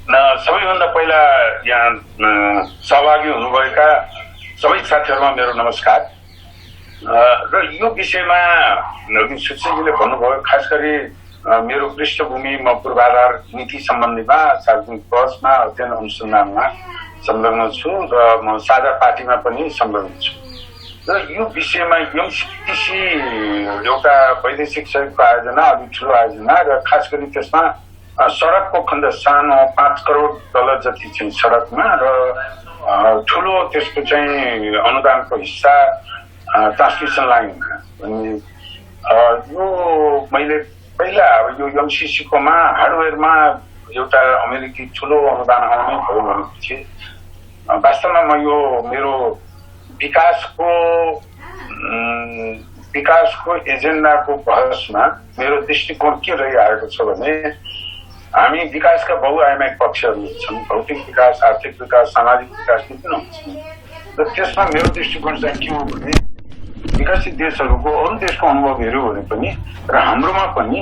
सबैभन्दा पहिला यहाँ सहभागी हुनुभएका सबै साथीहरूमा मेरो नमस्कार। र यो विषयमा सुशीलजीले भन्नुभयो, खास गरी मेरो पृष्ठभूमि म पूर्वाधार नीति सम्बन्धीमा सार्वजनिक बहसमा अध्ययन अनुसन्धानमा संलग्न छु र म साझा पार्टीमा पनि संलग्न छु। र यो विषयमा एमसिसी एउटा वैदेशिक सहयोगको आयोजना, अलिक ठुलो आयोजना र खास गरी त्यसमा सडकको खण्ड सानो 5 करोड डलर जति चाहिँ सडकमा र ठुलो त्यसको चाहिँ अनुदानको हिस्सा ट्रान्समिसन लाइनमा। अनि यो मैले पहिला यो एमसिसीकोमा हार्डवेयरमा एउटा अमेरिकी ठुलो अनुदान आउने भयो भनेपछि वास्तवमा म यो मेरो विकासको एजेन्डाको बहसमा मेरो दृष्टिकोण के रहिआएको छ भने हामी विकासका बहुआयामिक पक्षहरू छन्। भौतिक विकास, आर्थिक विकास, सामाजिक विकास विभिन्न हुन्छन् र त्यसमा मेरो दृष्टिकोण चाहिँ के हो भने विकसित देशहरूको अरू देशको अनुभव हेऱ्यो भने पनि र हाम्रोमा पनि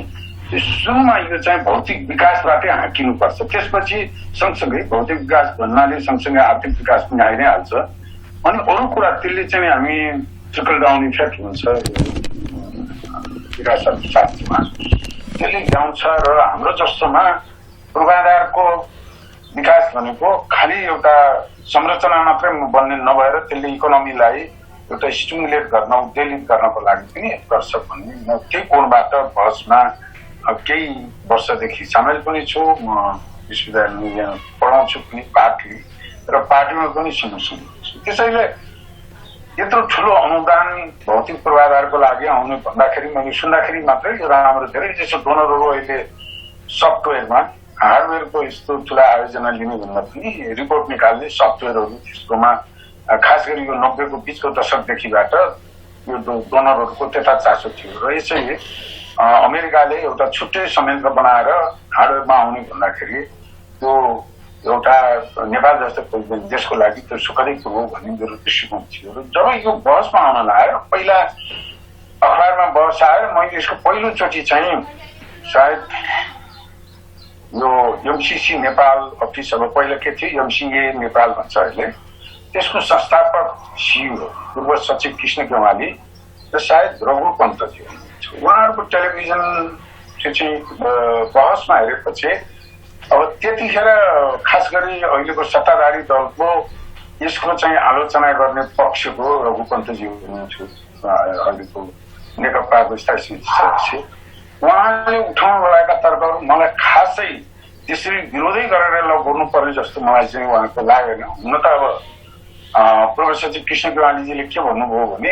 सुरुमा यो चाहिँ भौतिक विकासबाटै हाँकिनुपर्छ। त्यसपछि सँगसँगै भौतिक विकास भन्नाले सँगसँगै आर्थिक विकास पनि आइ नै हाल्छ। अनि अरू कुरा त्यसले चाहिँ हामी ट्रिकल डाउन इफेक्ट हुन्छ विकास अर्थशास्त्रमा, त्यसले ल्याउँछ। र हाम्रो जस्तोमा पूर्वाधारको विकास भनेको खालि एउटा संरचना मात्रै बन्ने नभएर त्यसले इकोनोमीलाई एउटा स्टिमुलेट गर्न, उद्वेलित गर्नको लागि पनि गर्छ भन्ने म त्यही कोणबाट बहसमा केही वर्षदेखि सामेल पनि छु। म विश्वविद्यालयमा यहाँ पढाउँछु पनि पार्टी र पार्टीमा पनि छु। त्यसैले यत्रो ठुलो अनुदान भौतिक पूर्वाधारको लागि आउने भन्दाखेरि मैले सुन्दाखेरि मात्रै यो राम्रो धेरै जसो डोनरहरू अहिले सफ्टवेयरमा हार्डवेयरको यस्तो ठुला आयोजना लिने भन्दा पनि रिपोर्ट निकाल्ने सफ्टवेयरहरू त्यसकोमा खास गरी यो 90 को बीचको दशकदेखिबाट यो डोनरहरूको त्यता चासो थियो। र यसैले अमेरिकाले एउटा छुट्टै संयन्त्र बनाएर हार्डवेयरमा आउने भन्दाखेरि त्यो एउटा नेपाल जस्तो देशको लागि त्यो सुखदै कुरो हो भन्ने मेरो दृष्टिकोण थियो। र जब यो बहसमा आउन लाग्यो, पहिला अखबारमा बहस आयो, मैले यसको पहिलोचोटि चाहिँ सायद यो एमसिसी नेपाल अफिस, अब पहिला के थियो एमसिए नेपाल भन्छ अहिले, त्यसको संस्थापक सिइओ पूर्व सचिव कृष्ण गेवाली र सायद रघु पन्त थियो। उहाँहरूको टेलिभिजन चाहिँ बहसमा हेरेपछि अब त्यतिखेर खास गरी अहिलेको सत्ताधारी दलको यसको चाहिँ आलोचना गर्ने पक्षको रघुपन्तजी हुनुहुन्थ्यो, अहिलेको नेकपाको स्थायी सदस्य। उहाँले उठाउनु भएका तर्कहरू मलाई खासै त्यसरी विरोधै गरेर गर्नुपर्ने जस्तो मलाई चाहिँ उहाँको लागेन। हुन त अब पूर्व सचिव कृष्ण गेवालीजीले के भन्नुभयो भने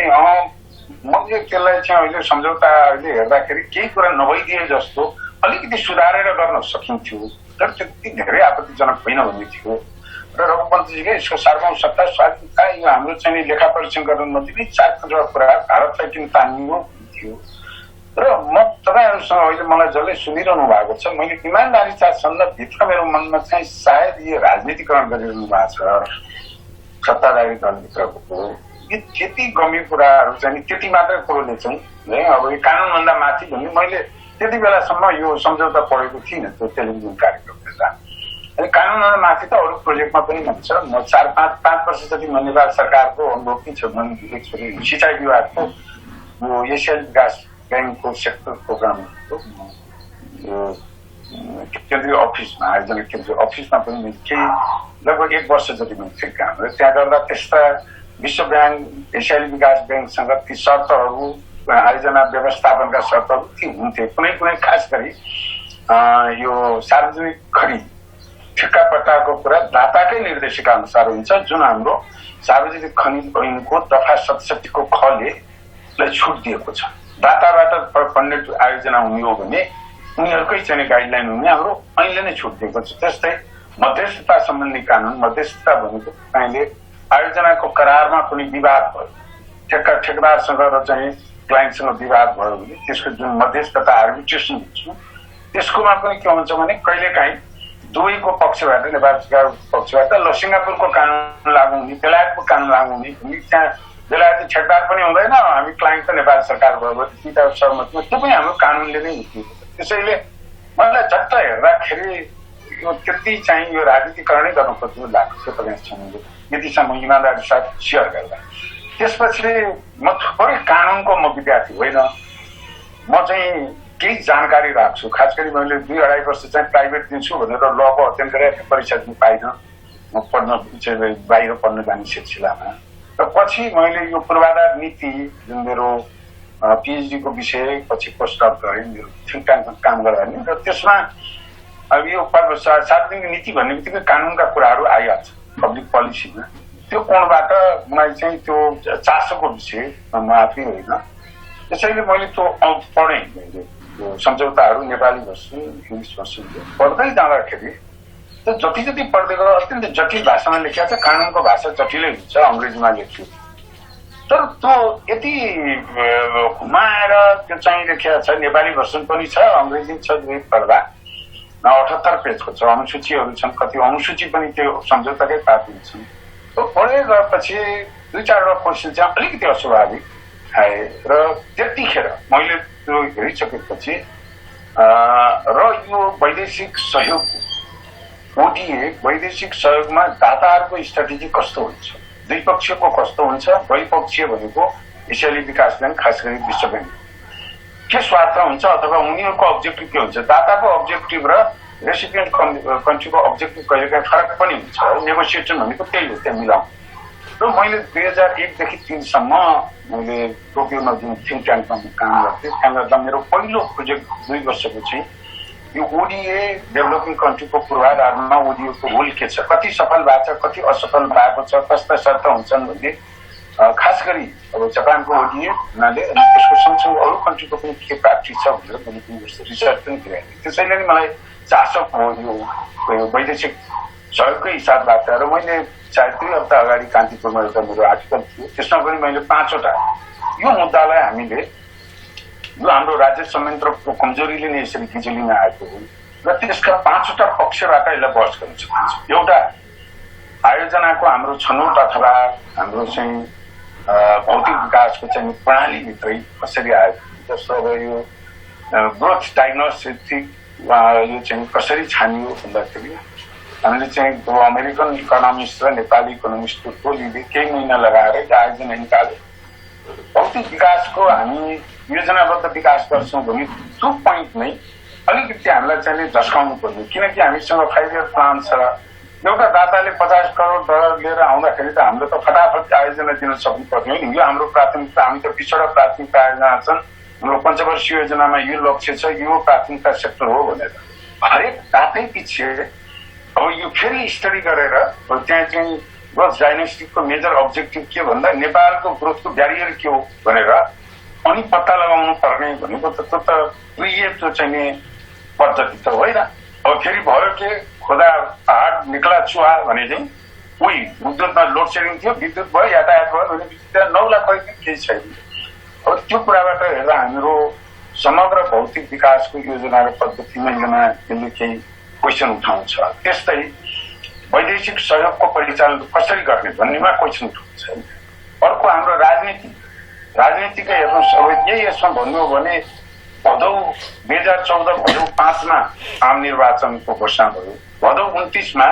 मैले त्यसलाई चाहिँ अहिले सम्झौता अहिले हेर्दाखेरि केही कुरा नभइदिए जस्तो अलिकति सुधारेर गर्न सकिन्थ्यो, तर त्यति धेरै आपत्तिजनक होइन भन्ने थियो। र रघुपन्तजीले यसको सार्वभौम सत्ता, स्वाधीनता, यो हाम्रो चाहिँ लेखा परीक्षण गर्न नदिने 4 कुरा भारतलाई किन तानियो थियो। र म तपाईँहरूसँग अहिले मलाई जसले सुनिरहनु भएको छ, मैले इमान्दारी साथ भित्र मेरो मनमा चाहिँ सायद यो राजनीतिकरण गरिरहनु भएको छ सत्ताधारी दलभित्रको। यो त्यति गम्भीर कुराहरू चाहिँ त्यति मात्रै कुरोले चाहिँ अब यो कानुनभन्दा माथि भन्ने मैले त्यति बेलासम्म यो सम्झौता पढेको थिइनँ त्यो टेलिभिजन कार्यक्रम हेर्दा। अनि कानुनभन्दा माथि त अरू प्रोजेक्टमा पनि भन्छ। म 4-5 वर्ष जति म नेपाल सरकारको अनुभव पनि छ। मैले सिँचाइ विभागको यो एसियाली विकास ब्याङ्कको सेक्टर प्रोग्रामको यो केन्द्रीय अफिसमा, आयोजना केन्द्रीय अफिसमा पनि केही लगभग 1 वर्ष जति मैले थिएँ काम। र त्यहाँ गर्दा त्यस्ता विश्व ब्याङ्क, एसियाली विकास ब्याङ्कसँग ती शर्तहरू, आयोजना व्यवस्थापनका शर्तहरू ती हुन्थे। कुनै कुनै खास गरी यो सार्वजनिक खरिद ठेक्का पट्टाको कुरा दाताकै निर्देशिका अनुसार हुन्छ, जुन हाम्रो सार्वजनिक खनिज ऐनको दफा 67 को खले छुट दिएको छ। दाताबाट फन्डेड आयोजना हुने हो भने उनीहरूकै चाहिँ गाइडलाइन हुने हाम्रो ऐनले नै छुट दिएको छ। त्यस्तै मध्यस्थता सम्बन्धी कानुन, मध्यस्थता भनेको अहिले आयोजनाको करारमा कुनै विवाद भयो, ठेकेदारसँग र चाहिँ क्लाइन्टसँग विवाद भयो भने त्यसको जुन मध्यस्थता आर्बिट्रेसन हुन्छ त्यसकोमा पनि के हुन्छ भने कहिलेकाहीँ दुवैको पक्षबाट, नेपाल सरकारको पक्षबाट ल सिङ्गापुरको कानुन लागू हुने, बेलायतको कानुन लागू हुने, त्यहाँ बेलायती ठेकेदार पनि हुँदैन, हामी क्लाइन्ट त नेपाल सरकार भयो, दुईटा सहमतिमा त्यो पनि हाम्रो कानुनले नै हुन्थ्यो। त्यसैले मलाई झट्ट हेर्दाखेरि यो त्यति चाहिँ यो राजनीतिकरणै गर्न खोज्नु लाग्छ तपाईँसँग यतिसम्म इमान्दारी साथ सेयर गर्दा। त्यसपछि म थोरै कानुनको म विद्यार्थी होइन, म चाहिँ केही जानकारी राख्छु। खास गरी मैले 2-2.5 वर्ष चाहिँ प्राइभेट दिन्छु भनेर लको अध्ययन गरेर परीक्षा दिनु पाइनँ, म पढ्न बाहिर पढ्न जाने सिलसिलामा। र पछि मैले यो पूर्वाधार नीति जुन मेरो पिएचडी को विषय पछि पोस्टडक गरेँ, मेरो थिङ्क ट्याङ्कमा काम गर्दा नि। र त्यसमा अब यो सार्वजनिक नीति भन्ने बित्तिकै कानुनका कुराहरू आइहाल्छ पब्लिक पोलिसीमा। त्यो कोणबाट मलाई चाहिँ त्यो चासोको विषय म आफै होइन, त्यसैले मैले त्यो पढेँ। मैले यो सम्झौताहरू नेपाली भर्सन इङ्ग्लिस भर्सन पढ्दै जाँदाखेरि त्यो जति जति पढ्दै गयो अत्यन्त जटिल भाषामा लेखिएको छ। कानुनको भाषा जटिलै हुन्छ, अङ्ग्रेजीमा लेखियो, तर त्यो यति घुमाएर त्यो चाहिँ लेखिएको छ। नेपाली भर्सन पनि छ, अङ्ग्रेजी छ, दुवै पढ्दा 78 पेजको छ। अनुसूचीहरू छन्, कति अनुसूची पनि त्यो सम्झौताकै पार्ट हुन्छन्। त्यो पढ्दै गएपछि 2-4वटा क्वेसन चाहिँ अलिकति अस्वाभाविक आए र त्यतिखेर मैले त्यो हेरिसकेपछि र यो वैदेशिक सहयोग ओडिए वैदेशिक सहयोगमा दाताहरूको स्ट्राटेजी कस्तो हुन्छ, द्विपक्षीयको कस्तो हुन्छ, द्वैपक्षीय भनेको एसियाली विकास ब्याङ्क खास गरी विश्व ब्याङ्क के स्वार्थ हुन्छ अथवा उनीहरूको अब्जेक्टिभ के हुन्छ। दाताको अब्जेक्टिभ र रेसिपिएन्ट कन्ट्रीको अब्जेक्टिभ कहिलेकाहीँ फरक पनि हुन्छ। नेगोसिएसन भनेको त्यही हो, त्यहाँ मिलाउनु। र मैले 2001 देखि 3 सम्म मैले टोकियोमा जुन थिङ्क ट्याङ्कमा काम गर्थेँ, त्यहाँ गर्दा मेरो पहिलो प्रोजेक्ट 2 वर्षको चाहिँ यो ओडिए डेभलपिङ कन्ट्रीको पूर्वाधारमा ओडिएको रोल के छ, कति सफल भएको छ, कति असफल भएको छ, कस्ता शर्त हुन्छन् भन्ने खास गरी अब जापानको ओडिए हुनाले अनि त्यसको सँगसँगै अरू कन्ट्रीको पनि के प्राप्ति छ भनेर मैले 2 वर्ष रिसर्च पनि गरेँ। त्यसैले नै मलाई चासो यो वैदेशिक सहयोगकै हिसाबबाट। र मैले सायद 2 हप्ता अगाडि कान्तिपुरमा एउटा मेरो आर्टिकल थियो, त्यसमा पनि मैले 5वटा यो मुद्दालाई हामीले यो हाम्रो राज्य संयन्त्रको कमजोरीले नै यसरी बिजुलीमा आएको हो र त्यसका 5वटा पक्षबाट यसलाई बहस गर्न सकिन्छ। एउटा आयोजनाको हाम्रो छनौट अथवा हाम्रो चाहिँ भौतिक विकासको चाहिँ प्रणालीभित्रै कसरी आएको, जस्तो अब यो ग्रोथ डायग्नोस्टिक यो चाहिँ कसरी छानियो भन्दाखेरि हामीले चाहिँ अमेरिकन इकोनोमिस्ट र नेपाली इकोनोमिस्टको टोलीले केही महिना लगाएर आयोजना निकाल्यो। भौतिक विकासको हामी योजनाबद्ध विकास गर्छौँ भने त्यो पोइन्ट नै अलिकति हामीलाई चाहिँ झस्काउनु पर्ने, किनकि हामीसँग 5 इयर प्लान छ। एउटा दाताले 50 करोड डलर लिएर आउँदाखेरि त हाम्रो त फटाफट आयोजना दिन सक्नु पर्ने हो नि। यो हाम्रो प्राथमिकता, हामी त 20वटा प्राथमिकता आयोजना छन्, हाम्रो पञ्चवर्षीय योजनामा यो लक्ष्य छ, यो प्राथमिकता सेक्टर हो भनेर हरेक दातै पछि अब यो फेरि स्टडी गरेर त्यहाँ चाहिँ ग्रोथ डायग्नोस्टिकको मेजर अब्जेक्टिभ के भन्दा नेपालको ग्रोथको ब्यारियर के हो भनेर अनि पत्ता लगाउनु पर्ने भनेको त त्यो त त्यो चाहिँ पद्धति त होइन। अब फेरि भयो के खोदा पहाड निक्ला चुहा भने चाहिँ उही विद्युतमा लोड सेडिङ थियो, विद्युत भयो, यातायात भयो भने त्यहाँ 9 लाख केही छैन। अब त्यो कुराबाट हेर्दा हाम्रो समग्र भौतिक विकासको योजना र पद्धतिमा यसले केही क्वेसन उठाउँछ। त्यस्तै वैदेशिक सहयोगको परिचालन कसरी गर्ने भन्नेमा क्वेसन उठाउँछ। अर्को हाम्रो राजनीतिकै हेर्नुहोस्, अब यही यसमा भन्नु हो भने भदौ 2014 भदौ 5 मा आम निर्वाचनको घोषणा भयो। भदौ 29 मा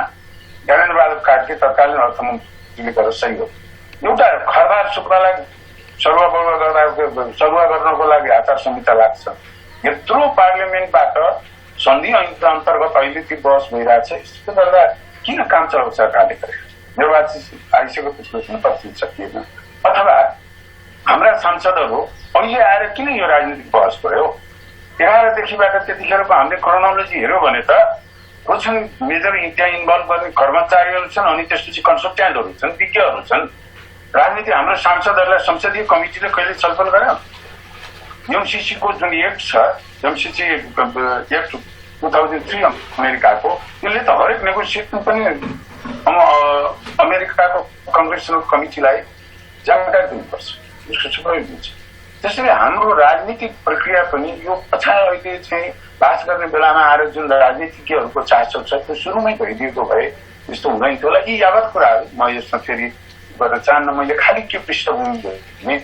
ज्ञानेन्द्र बहादुर कार्की तत्कालीन अर्थमन्त्रीले गरेर सही हो। एउटा खरबार शुक्रलाई सरुवा गर्नको लागि आचार संहिता लाग्छ। यत्रो पार्लियामेन्टबाट सन्धि अन्तर्गत अहिले त्यो बहस भइरहेछ। यसले गर्दा किन काम चलाउँछ सरकारले गरेर निर्वाचित आइसकेपछि पनि सकिएन, अथवा हाम्रा सांसदहरू अहिले आएर किन यो राजनीतिक बहस भयो। 11 देखिबाट त्यतिखेरको हामीले क्रोनोलोजी हेऱ्यो भने त छन् मेजर त्यहाँ इन्भल्भ गर्ने कर्मचारीहरू छन्, अनि त्यसपछि कन्सल्टेन्टहरू छन्, विज्ञहरू छन्। राजनीति हाम्रो सांसदहरूलाई संसदीय कमिटीले कहिले छलफल गर्यो। एमसिसीको जुन एक्ट छ, एमसिसी एक्ट 2003 अमेरिकाको, यसले त हरेक नेगोसिएसन पनि अमेरिकाको कङ्ग्रेसनल कमिटीलाई जानकारी दिनुपर्छ, यसको सुपरभाइज दिन्छ। त्यसैले हाम्रो राजनीतिक प्रक्रिया पनि यो पछाडि अहिले चाहिँ बास गर्ने बेलामा आएर जुन राजनीतिज्ञहरूको चासो छ त्यो सुरुमै भइदिएको भए यस्तो हुँदैन थियो होला। यी यावत कुराहरू म यसमा फेरि गर्न चाहन्न। मैले खालि के पृष्ठभूमि भने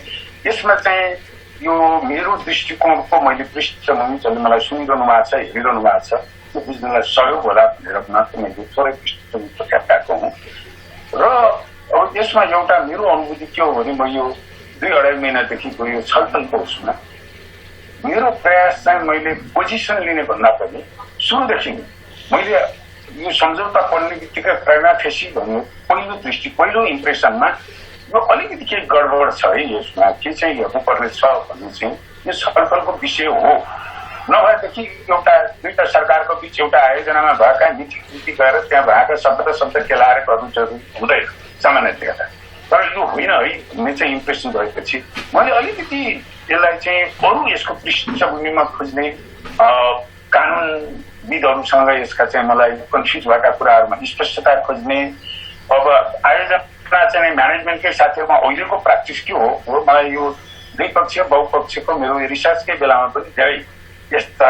यसमा चाहिँ यो मेरो दृष्टिकोणको मैले पृष्ठभूमि जसले मलाई सुनिरहनु भएको छ, हेरिरहनु भएको छ, त्यो बुझ्नलाई सहयोग होला भनेर मात्र मैले थोरै प्रख्यात हुँ। र अब यसमा एउटा मेरो अनुभूति के हो भने म यो 2-2.5 महिनादेखिको यो छलफलको उसमा मेरो प्रयास चाहिँ मैले पोजिसन लिने भन्दा पनि सुरुदेखि मैले यो सम्झौता पढ्ने बित्तिकै प्रेरणा फेसी भन्नु पहिलो इम्प्रेसनमा यो अलिकति केही गडबड छ है, यसमा के चाहिँ हेर्नुपर्ने छ भन्ने चाहिँ यो छलफलको विषय हो। नभएदेखि एउटा दुईटा सरकारको बीच एउटा आयोजनामा भएका नीति गएर त्यहाँ भएका शब्द केलाएर गर्नु जरुरी हुँदैन सामान्यतया। तर यो होइन है भन्ने चाहिँ इम्प्रेसन भएपछि मैले अलिकति यसलाई चाहिँ अरू यसको पृष्ठभूमिमा खोज्ने कानुनविदहरूसँग यसका चाहिँ मलाई कन्फ्युज भएका कुराहरूमा स्पष्टता खोज्ने, अब आयोजना चाहिँ म्यानेजमेन्टकै साथीहरूमा अहिलेको प्र्याक्टिस के हो मलाई यो द्विपक्षीय बहुपक्षीयको मेरो रिसर्चकै बेलामा पनि धेरै यस्ता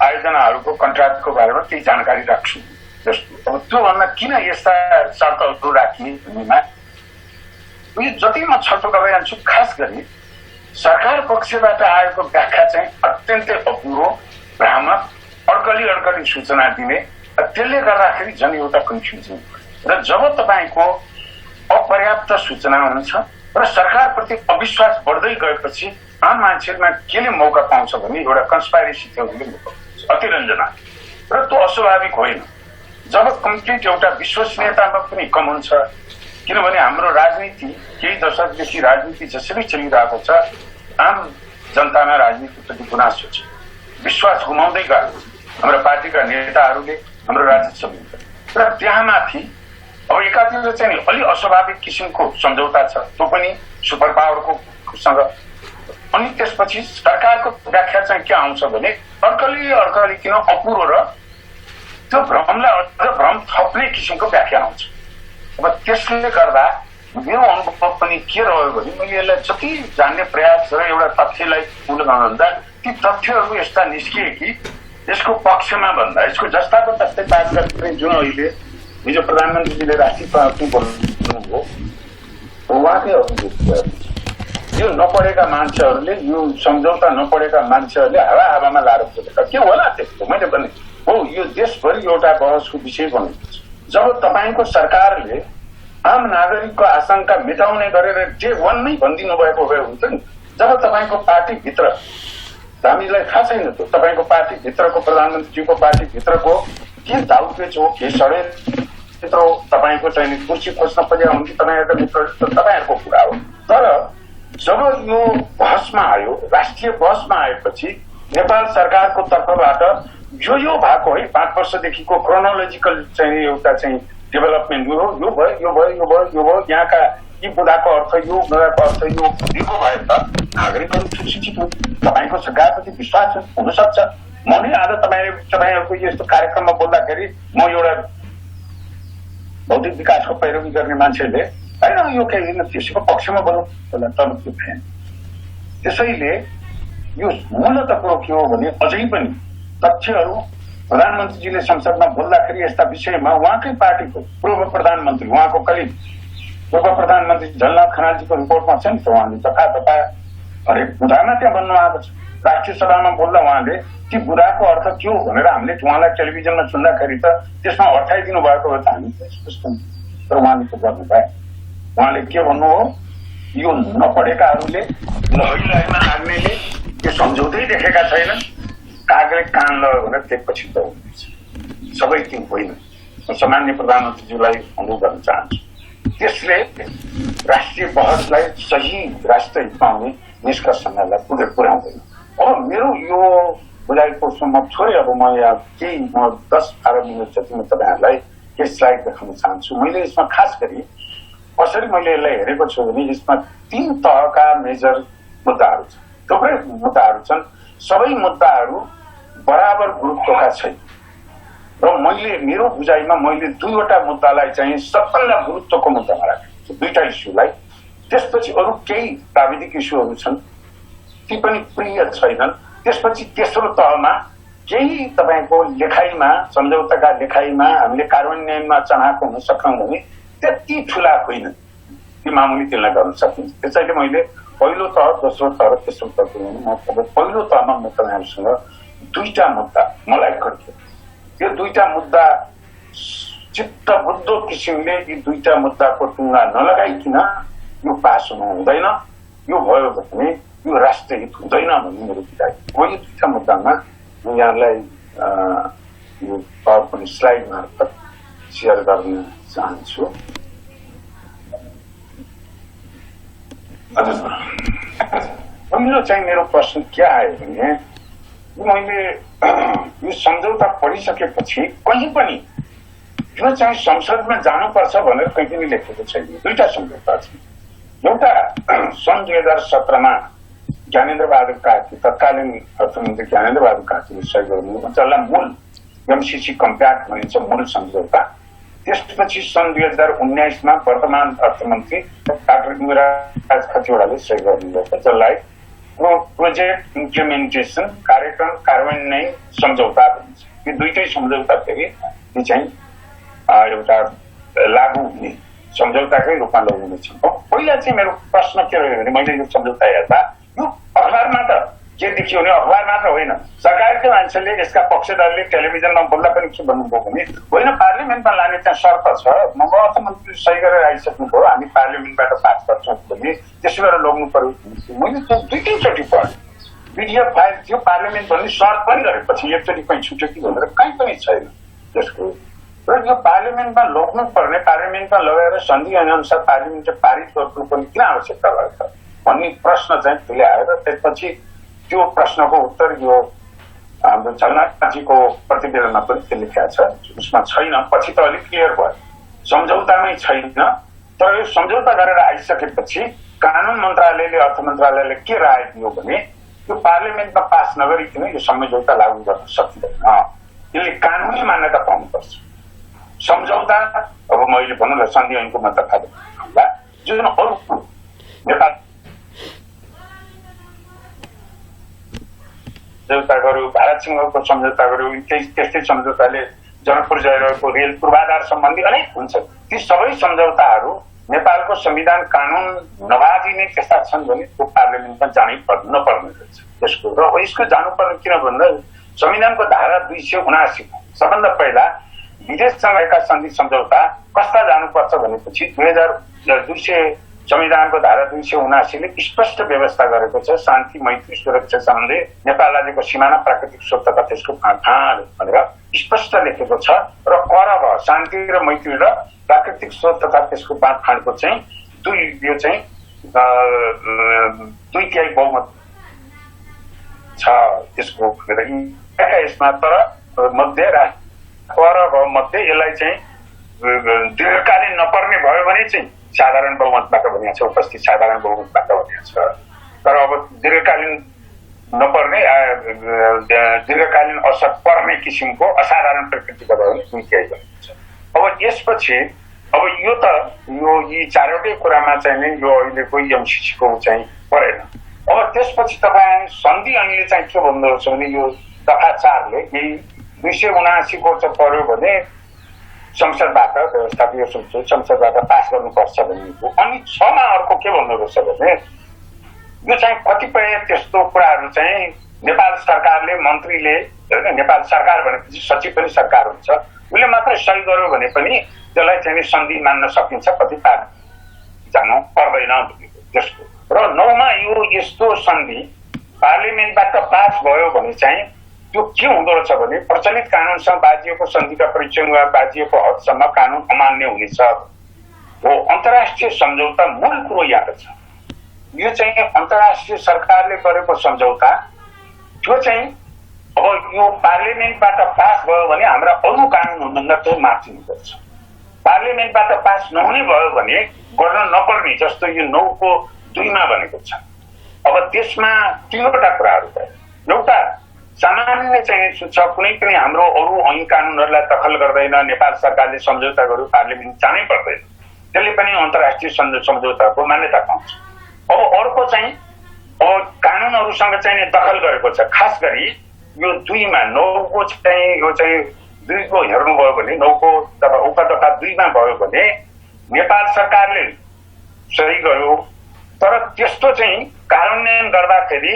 आयोजनाहरूको कन्ट्र्याक्टको बारेमा केही जानकारी राख्छु। जस्तो अब त्योभन्दा किन यस्ता शर्तहरू राखिए भन्नेमा यो जति म छलफल गर्दै जान्छु खास गरी सरकार पक्षबाट आएको व्याख्या चाहिँ अत्यन्तै अपुरो, भ्रामक, अड्कली सूचना दिने, त्यसले गर्दाखेरि झन् एउटा कन्फ्युजन। र जब तपाईँको अपर्याप्त सूचना हुन्छ र सरकारप्रति अविश्वास बढ्दै गएपछि आम मान्छेमा केले मौका पाउँछ भने एउटा कन्स्पाइरेसी थ्योरीले मौका पाउँछ, अतिरञ्जना। र त्यो अस्वाभाविक होइन। जब कम्प्लिट एउटा विश्वसनीयतामा पनि कम हुन्छ, किनभने हाम्रो राजनीति केही दशकदेखि राजनीति जसरी चलिरहेको छ आम जनतामा राजनीतिप्रति गुनासो छ, विश्वास गुमाउँदै गएको छ हाम्रो पार्टीका नेताहरूले, हाम्रो राज्य समिति। र त्यहाँमाथि अब एकातिर चाहिँ अलि अस्वाभाविक किसिमको सम्झौता छ, त्यो पनि सुपर पावरको सँग। अनि त्यसपछि सरकारको व्याख्या चाहिँ के आउँछ भने अड्कली किन अपुरो र त्यो भ्रमलाई अझ भ्रम थप्ने किसिमको व्याख्या आउँछ। अब त्यसले गर्दा मेरो अनुभव पनि के रह्यो भने मैले यसलाई जति जान्ने प्रयास र एउटा तथ्यलाई मूल गर्नुभन्दा ती तथ्यहरू यस्ता निस्किए कि यसको पक्षमा भन्दा यसको जस्ताको तस्तै पास गर्ने जुन अहिले हिजो प्रधानमन्त्रीजीले राष्ट्रिय पार्टी बोल्नुभयो उहाँकै अभिव्यक्ति यो नपढेका मान्छेहरूले यो सम्झौता नपढेका मान्छेहरूले हावामा लाएर बोलेका के होला त्यस्तो मैले भने हो यो देशभरि एउटा बहसको विषय बन्नुपर्छ। जब तपाईँको सरकारले आम नागरिकको आशंका मेटाउने गरेर डे 1 नै भनिदिनु भएको भए हुन्छ नि। जब तपाईँको पार्टीभित्र हामीलाई थाहा छैन त्यो तपाईँको पार्टीभित्रको प्रधानमन्त्रीको पार्टीभित्रको के दाउपेच हो, के षड्यन्त्र हो, तपाईँको चाहिँ कुर्सी खोज्न खोजेका हुन्छ तपाईँहरूको मित्र तपाईँहरूको कुरा हो। तर जब यो बहसमा आयो, राष्ट्रिय बहसमा आएपछि नेपाल सरकारको तर्फबाट यो भएको है 5 वर्षदेखिको क्रोनोलोजिकल चाहिँ एउटा चाहिँ डेभलपमेन्ट यो भयो यहाँका यी बुदाको अर्थ यो बुदाको अर्थ यो दिएको भए त नागरिकहरू सुशिक्षित हुन्, तपाईँको सरकारप्रति विश्वास हुनसक्छ। म नै आज तपाईँहरूको यस्तो कार्यक्रममा बोल्दाखेरि म एउटा भौतिक विकासको पैरवी गर्ने मान्छेले होइन यो केही दिन त्यसैको पक्षमा बोलौँ तर त्यो भएन। त्यसैले यो मूलत कुरो के हो भने अझै पनि तथ्यहरू प्रधानमन्त्रीजीले संसदमा बोल्दाखेरि यस्ता विषयमा उहाँकै पार्टीको पूर्व प्रधानमन्त्री उहाँको कलिग पूर्व प्रधानमन्त्री झलनाथ खनालजीको रिपोर्टमा छ नि त, उहाँले जता हरेक बुदामा त्यहाँ भन्नु आएको छ। राष्ट्रिय सभामा बोल्दा उहाँले ती बुदाको अर्थ के हो भनेर हामीले उहाँलाई टेलिभिजनमा सुन्दाखेरि त त्यसमा अर्थाइदिनु भएको भए त हामी स्पष्ट हुन्थ्यो। तर उहाँले त्यो गर्नु भए उहाँले के भन्नु हो यो नपढेकाहरूले लहरीमा लाग्नेले यो सम्झौतै देखेका छैनन्, कागले कान लगायो भनेर त्यसपछि त हुनेछ सबै त्यो होइन। म सामान्य प्रधानमन्त्रीज्यूलाई अनुरोध गर्न चाहन्छु त्यसले राष्ट्रिय बहसलाई सही राष्ट्र हितमा हुने निष्कर्षलाई पुर्याउँदैन। अब मेरो यो बुझाइको म थोरै अब म यहाँ केही 10-12 मिनट जति म तपाईँहरूलाई केही स्लाइड देखाउन चाहन्छु। मैले यसमा खास गरी कसरी मैले यसलाई हेरेको छु भने यसमा 3 तहका मेजर मुद्दाहरू छन्, थुप्रै मुद्दाहरू छन्, सबै मुद्दाहरू बराबर गुरुत्वका छैन। र मैले मेरो बुझाइमा मैले 2वटा मुद्दालाई चाहिँ सबभन्दा गुरुत्वको मुद्दामा राखेको छु, 2टा इस्युलाई। त्यसपछि अरू केही प्राविधिक इस्युहरू छन् ती पनि प्रिय छैनन्। त्यसपछि तेस्रो तहमा केही तपाईँको लेखाइमा सम्झौताका लेखाइमा हामीले कार्यान्वयनमा चाहेको हुन सक्छौँ भने त्यति ठुला होइन, ती मामुली त्यसलाई गर्न सकिन्छ। त्यसैले मैले पहिलो तह, दोस्रो तह र तेस्रो तह पहिलो तहमा म तपाईँहरूसँग 2टा मुद्दा मलाई खड्क्यो। यो दुईटा मुद्दा चित्तबुद्ध किसिमले यी दुईटा मुद्दाको टुङ्गा नलगाइकन यो पास हुनु हुँदैन, यो भयो भने यो राष्ट्रिय हित हुँदैन भन्ने मेरो विचार हो। यो दुईटा मुद्दामा म यहाँलाई यो पावरपोइन्ट स्लाइड मार्फत सेयर गर्न चाहन्छु। पहिलो चाहिँ मेरो प्रश्न के आयो भने मैले यो सम्झौता पढिसकेपछि कहीँ पनि यो चाहिँ संसदमा जानुपर्छ भनेर कहीँ पनि लेखेको छैन। दुईटा सम्झौता छ। एउटा सन् 2017मा ज्ञानेन्द्र बहादुर कार्की, तत्कालीन अर्थमन्त्री ज्ञानेन्द्र बहादुर कार्कीले सही गर्नुभयो, जसलाई मूल एमसीसी कम्प्याक्ट भनिन्छ, मूल सम्झौता। त्यसपछि सन् 2019मा वर्तमान अर्थमन्त्री डाक्टर सुryaraj Acharyaले सही गर्नुभएको, जसलाई प्रोजेक्ट इम्प्लिमेन्टेसन, कार्यक्रम कार्यान्वयन नै सम्झौता भनिन्छ। यो दुईटै सम्झौता फेरि यो चाहिँ एउटा लागू हुने सम्झौताकै रूपमा लगिनेछ। पहिला चाहिँ मेरो प्रश्न के रह्यो भने मैले यो सम्झौता हेर्दा यो अखबारमा त के देखियो भने अखबार मात्र होइन, सरकारकै मान्छेले यसका पक्षधरले टेलिभिजनमा बोल्दा पनि के भन्नुभयो भने होइन पार्लियामेन्टमा लाने त्यहाँ शर्त छ, अर्थमन्त्री सही गरेर आइसक्नुभयो, हामी पार्लियामेन्टबाट पास गर्छौँ भने त्यसो गरेर लग्नु पर्यो। मैले त्यो दुईटैचोटि पढेँ, पिडिएफ फाइल थियो, पार्लियामेन्ट भन्ने शर्त पनि गरेपछि एकचोटि कहीँ छुट्यो कि भनेर कहीँ पनि छैन त्यसको। र यो पार्लियामेन्टमा लग्नु पर्ने, पार्लियामेन्टमा लगेर सन्धि अनुसार पार्लियामेन्टले पारित गर्नु पनि किन आवश्यकता भएको भन्ने प्रश्न चाहिँ त्यसले आयो। र त्यसपछि त्यो प्रश्नको उत्तर यो हाम्रो झलनाथजीको प्रतिवेदनमा पनि त्यो लेखिएको छ, उसमा छैन। पछि त अलिक क्लियर भयो, सम्झौतामै छैन। तर यो सम्झौता गरेर आइसकेपछि कानुन मन्त्रालयले, अर्थ मन्त्रालयले के राय दियो भने यो पार्लियामेन्टमा पास नगरिकन यो सम्झौता लागू गर्न सकिँदैन, यसले कानुनी मान्यता पाउनुपर्छ। सम्झौता अब मैले भनौँ न सन्धि ऐनको मतलब थाहा होला, जुन अरू नेपाल सम्झौता गर्यो, भारतसँगको सम्झौता गर्यो, त्यस्तै सम्झौताले जनकपुर जयरहेको रेल पूर्वाधार सम्बन्धी अनेक हुन्छ। ती सबै सम्झौताहरू नेपालको संविधान कानुन नबाजी नै त्यस्ता छन् भने त्यो पार्लियामेन्टमा जानै नपर्ने रहेछ त्यसको। र यसको जानुपर्ने किन भन्दा संविधानको धारा 279 सबभन्दा पहिला विदेशसँगका सन्धि सम्झौता कस्ता जानुपर्छ भनेपछि 2200 संविधानको धारा 279ले स्पष्ट व्यवस्था गरेको छ, शान्ति मैत्री सुरक्षा सम्बन्धी नेपाल राज्यको सिमाना, प्राकृतिक स्रोत तथा त्यसको फाँड भनेर स्पष्ट लेखेको छ। र कर शान्ति र मैत्री र प्राकृतिक स्रोत तथा त्यसको फाँडको चाहिँ यो चाहिँ 2/3 बहुमत छ त्यसको यसमा। तर मध्य कर मध्ये यसलाई चाहिँ दीर्घकालीन नपर्ने भयो भने चाहिँ साधारण बहुमतबाट भनिएको छ, उपस्थित साधारण बहुमतबाट भनिएको छ। तर अब दीर्घकालीन नपर्ने, दीर्घकालीन असर पर्ने किसिमको असाधारण प्रकृतिको भयो भने 2/3 भनिएको छ। अब यसपछि अब यो त यी चारवटै कुरामा चाहिँ नै यो अहिलेको एमसीसीको चाहिँ परेन। अब त्यसपछि तपाईँ सन्धि ऐनले चाहिँ के भन्दो रहेछ भने यो दफा 4ले यही 279 को चाहिँ पर्यो भने संसदबाट व्यवस्थापकीय संसदबाट पास गर्नुपर्छ भनेको। अनि 6मा अर्को के भन्नु रहेछ भने यो चाहिँ कतिपय त्यस्तो कुराहरू चाहिँ नेपाल सरकारले, मन्त्रीले, नेपाल सरकार भनेपछि सचिव पनि सरकार हुन्छ, उसले मात्रै सही गर्यो भने पनि त्यसलाई चाहिँ सन्धि मान्न सकिन्छ, कति जानु पर्दैन भनेको त्यसको। र 9मा यो यस्तो सन्धि पार्लियामेन्टबाट पास भयो भने चाहिँ त्यो के हुँदो रहेछ भने प्रचलित कानुनसँग बाजिएको सन्धिका परीक्षण वा बाजिएको हदसम्म कानुन अमान्य हुनेछ हो। अन्तर्राष्ट्रिय सम्झौता मूल कुरो यहाँ छ। यो चाहिँ अन्तर्राष्ट्रिय सरकारले गरेको सम्झौता, त्यो चाहिँ अब यो पार्लियामेन्टबाट पास भयो भने हाम्रा अरू कानुनभन्दा त्यो माथि हुनुपर्छ। पार्लियामेन्टबाट पास नहुने भयो भने गर्न नपर्ने, जस्तो यो 9को 2मा भनेको छ। अब त्यसमा 3वटा कुराहरू भयो। एउटा सामान्य चाहिँ छ, कुनै पनि हाम्रो अरू ऐन कानुनहरूलाई दखल गर्दैन, नेपाल सरकारले सम्झौता गर्यो पार्लियामेन्ट जानै पर्दैन, त्यसले पनि अन्तर्राष्ट्रिय सम्झौताको मान्यता पाउँछ। अब अर्को चाहिँ अब कानुनहरूसँग चाहिँ दखल गरेको छ, खास गरी यो 2मा 9को चाहिँ यो चाहिँ 2को हेर्नुभयो भने 9को दफा 2मा भयो भने नेपाल सरकारले सही गर्यो, तर त्यस्तो चाहिँ कार्यान्वयन गर्दाखेरि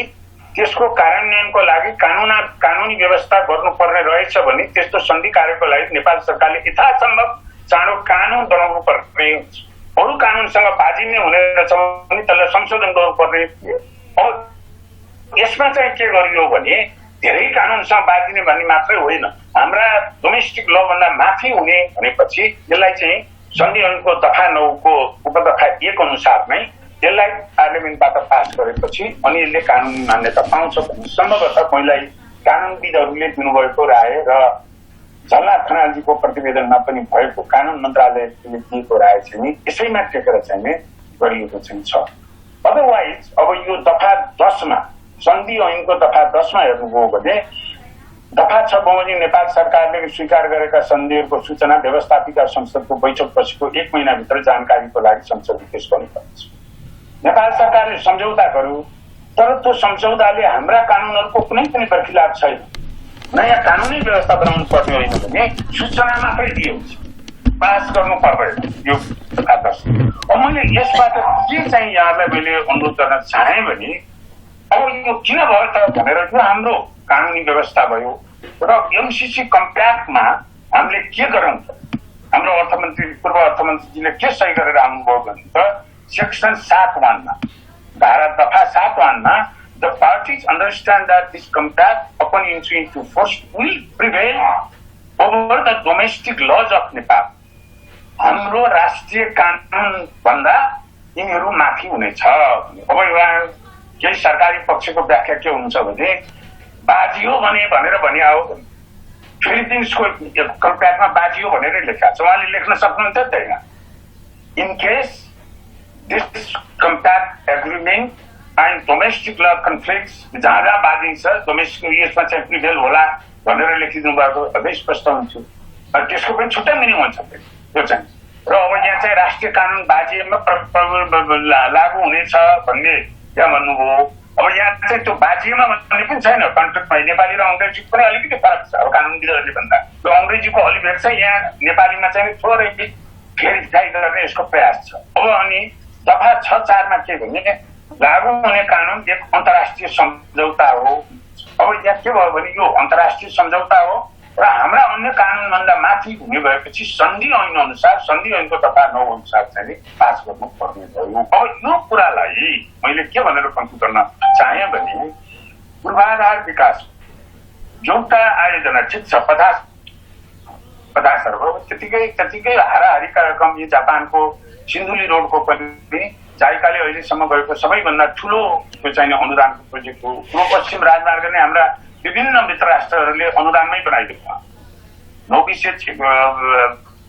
त्यसको कार्यान्वयनको लागि कानुनी व्यवस्था गर्नुपर्ने रहेछ भने त्यस्तो सन्धि कार्यको लागि नेपाल सरकारले यथासम्भव चाँडो कानुन बनाउनु पर्ने, अरू कानुनसँग बाजिने हुने रहेछ भने त्यसलाई संशोधन गर्नुपर्ने। यसमा चाहिँ के गरियो भने धेरै कानुनसँग बाजिने भन्ने मात्रै होइन, हाम्रा डोमेस्टिक ल भन्दा माथि हुने भनेपछि यसलाई चाहिँ सन्धि ऐनको दफा 9 को उपदफा 1 अनुसार नै यसलाई पार्लियामेन्टबाट पास गरेपछि अनि यसले कानुनी मान्यता पाउँछ भन्ने सम्भवतः पहिल्यै कानुनविदहरूले दिनुभएको राय र झलनाथ खनालजीको प्रतिवेदनमा पनि भएको कानुन मन्त्रालयले दिएको राय चाहिँ नि यसैमा टेकेर चाहिँ नि गरिएको चाहिँ छ। अदरवाइज अब यो दफा 10 मा सन्धि ऐनको दफा 10 मा हेर्नुभयो भने दफा 6 बमोजिम नेपाल सरकारले स्वीकार गरेका सन्धिहरूको सूचना व्यवस्थापिका संसदको बैठक पछिको 1 महिनाभित्र जानकारीको लागि संसदले पेश गर्नुपर्छ। नेपाल सरकारले सम्झौता गर्यो तर त्यो सम्झौताले हाम्रा कानुनहरूको कुनै पनि बरखिलाफ छैन। नयाँ कानुनी व्यवस्था बनाउनु पर्ने होइन भने सूचना मात्रै दियो, पास गर्नु पर्दैन यो दफा 10। अब मैले यसबाट के चाहिँ यहाँलाई मैले अनुरोध गर्न चाहेँ भने अब यो किन भयो त भनेर यो हाम्रो कानुनी व्यवस्था भयो र एमसीसी कम्प्याक्टमा हामीले के गरौँ त, हाम्रो अर्थमन्त्री पूर्व अर्थमन्त्रीजीले के सही गरेर आउनुभयो भने त सेक्सन 7(1) मा धारा दफा 7(1) मा the parties understand that this compact upon entry into force will prevail over the domestic laws of Nepal. हाम्रो राष्ट्रिय कानुन भन्दा यिनीहरू माथि हुनेछ। अब यहाँ केही सरकारी पक्षको व्याख्या के हुन्छ भने बाजियो भनेर भनि आओ, फेरि पनि यसको कम्प्याक्टमा बाजियो भनेरै लेखा छ, उहाँले लेख्न सक्नुहुन्छ छैन। In case this compact agreement and domestic ल कन्फ्लिक्ट्स जहाँ बाजिन्छ डोमेस्टिक यसमा चाहिँ प्रिभेल होला भनेर लेखिदिनु भएको अझै स्पष्ट हुन्थ्यो। त्यसको पनि छुट्टै मिनिङ हुन्छ त्यो चाहिँ। र अब यहाँ चाहिँ राष्ट्रिय कानुन बाजिएमा लागू हुनेछ भन्ने यहाँ भन्नुभयो। अब यहाँ चाहिँ त्यो बाजिएमा भन्ने पनि छैन, कन्ट्रेक्टमा नेपाली र अङ्ग्रेजीको पनि अलिकति फरक छ। अब कानुनविदहरूले भन्दा त्यो अङ्ग्रेजीको अलिभेट चाहिँ यहाँ नेपालीमा चाहिँ थोरै क्लेरिफाई गर्ने यसको प्रयास छ। अब अनि दफा 6(4) मा के भने लागू हुने कानुन एक अन्तर्राष्ट्रिय सम्झौता हो। अब यहाँ के भयो भने यो अन्तर्राष्ट्रिय सम्झौता हो र हाम्रा अन्य कानुनभन्दा माथि हुने भएपछि सन्धि ऐन अनुसार सन्धि ऐनको दफा 9 अनुसार चाहिँ पास गर्नु पर्ने भयो। अब यो कुरालाई मैले के भनेर कन्फ्युज गर्न चाहे भने पूर्वाधार विकास एउटा आयोजना ठिक छ 50 अर्ब त्यतिकै हाराहारी कार्यक्रम यो जापानको सिन्धुली रोडको पनि जाइकाले अहिलेसम्म गएको सबैभन्दा ठुलो त्यो चाहिँ अनुदानको प्रोजेक्ट हो। पूर्व पश्चिम राजमार्ग नै हाम्रा विभिन्न मित्र राष्ट्रहरूले अनुदानमै बनाइदिएको नौबिसे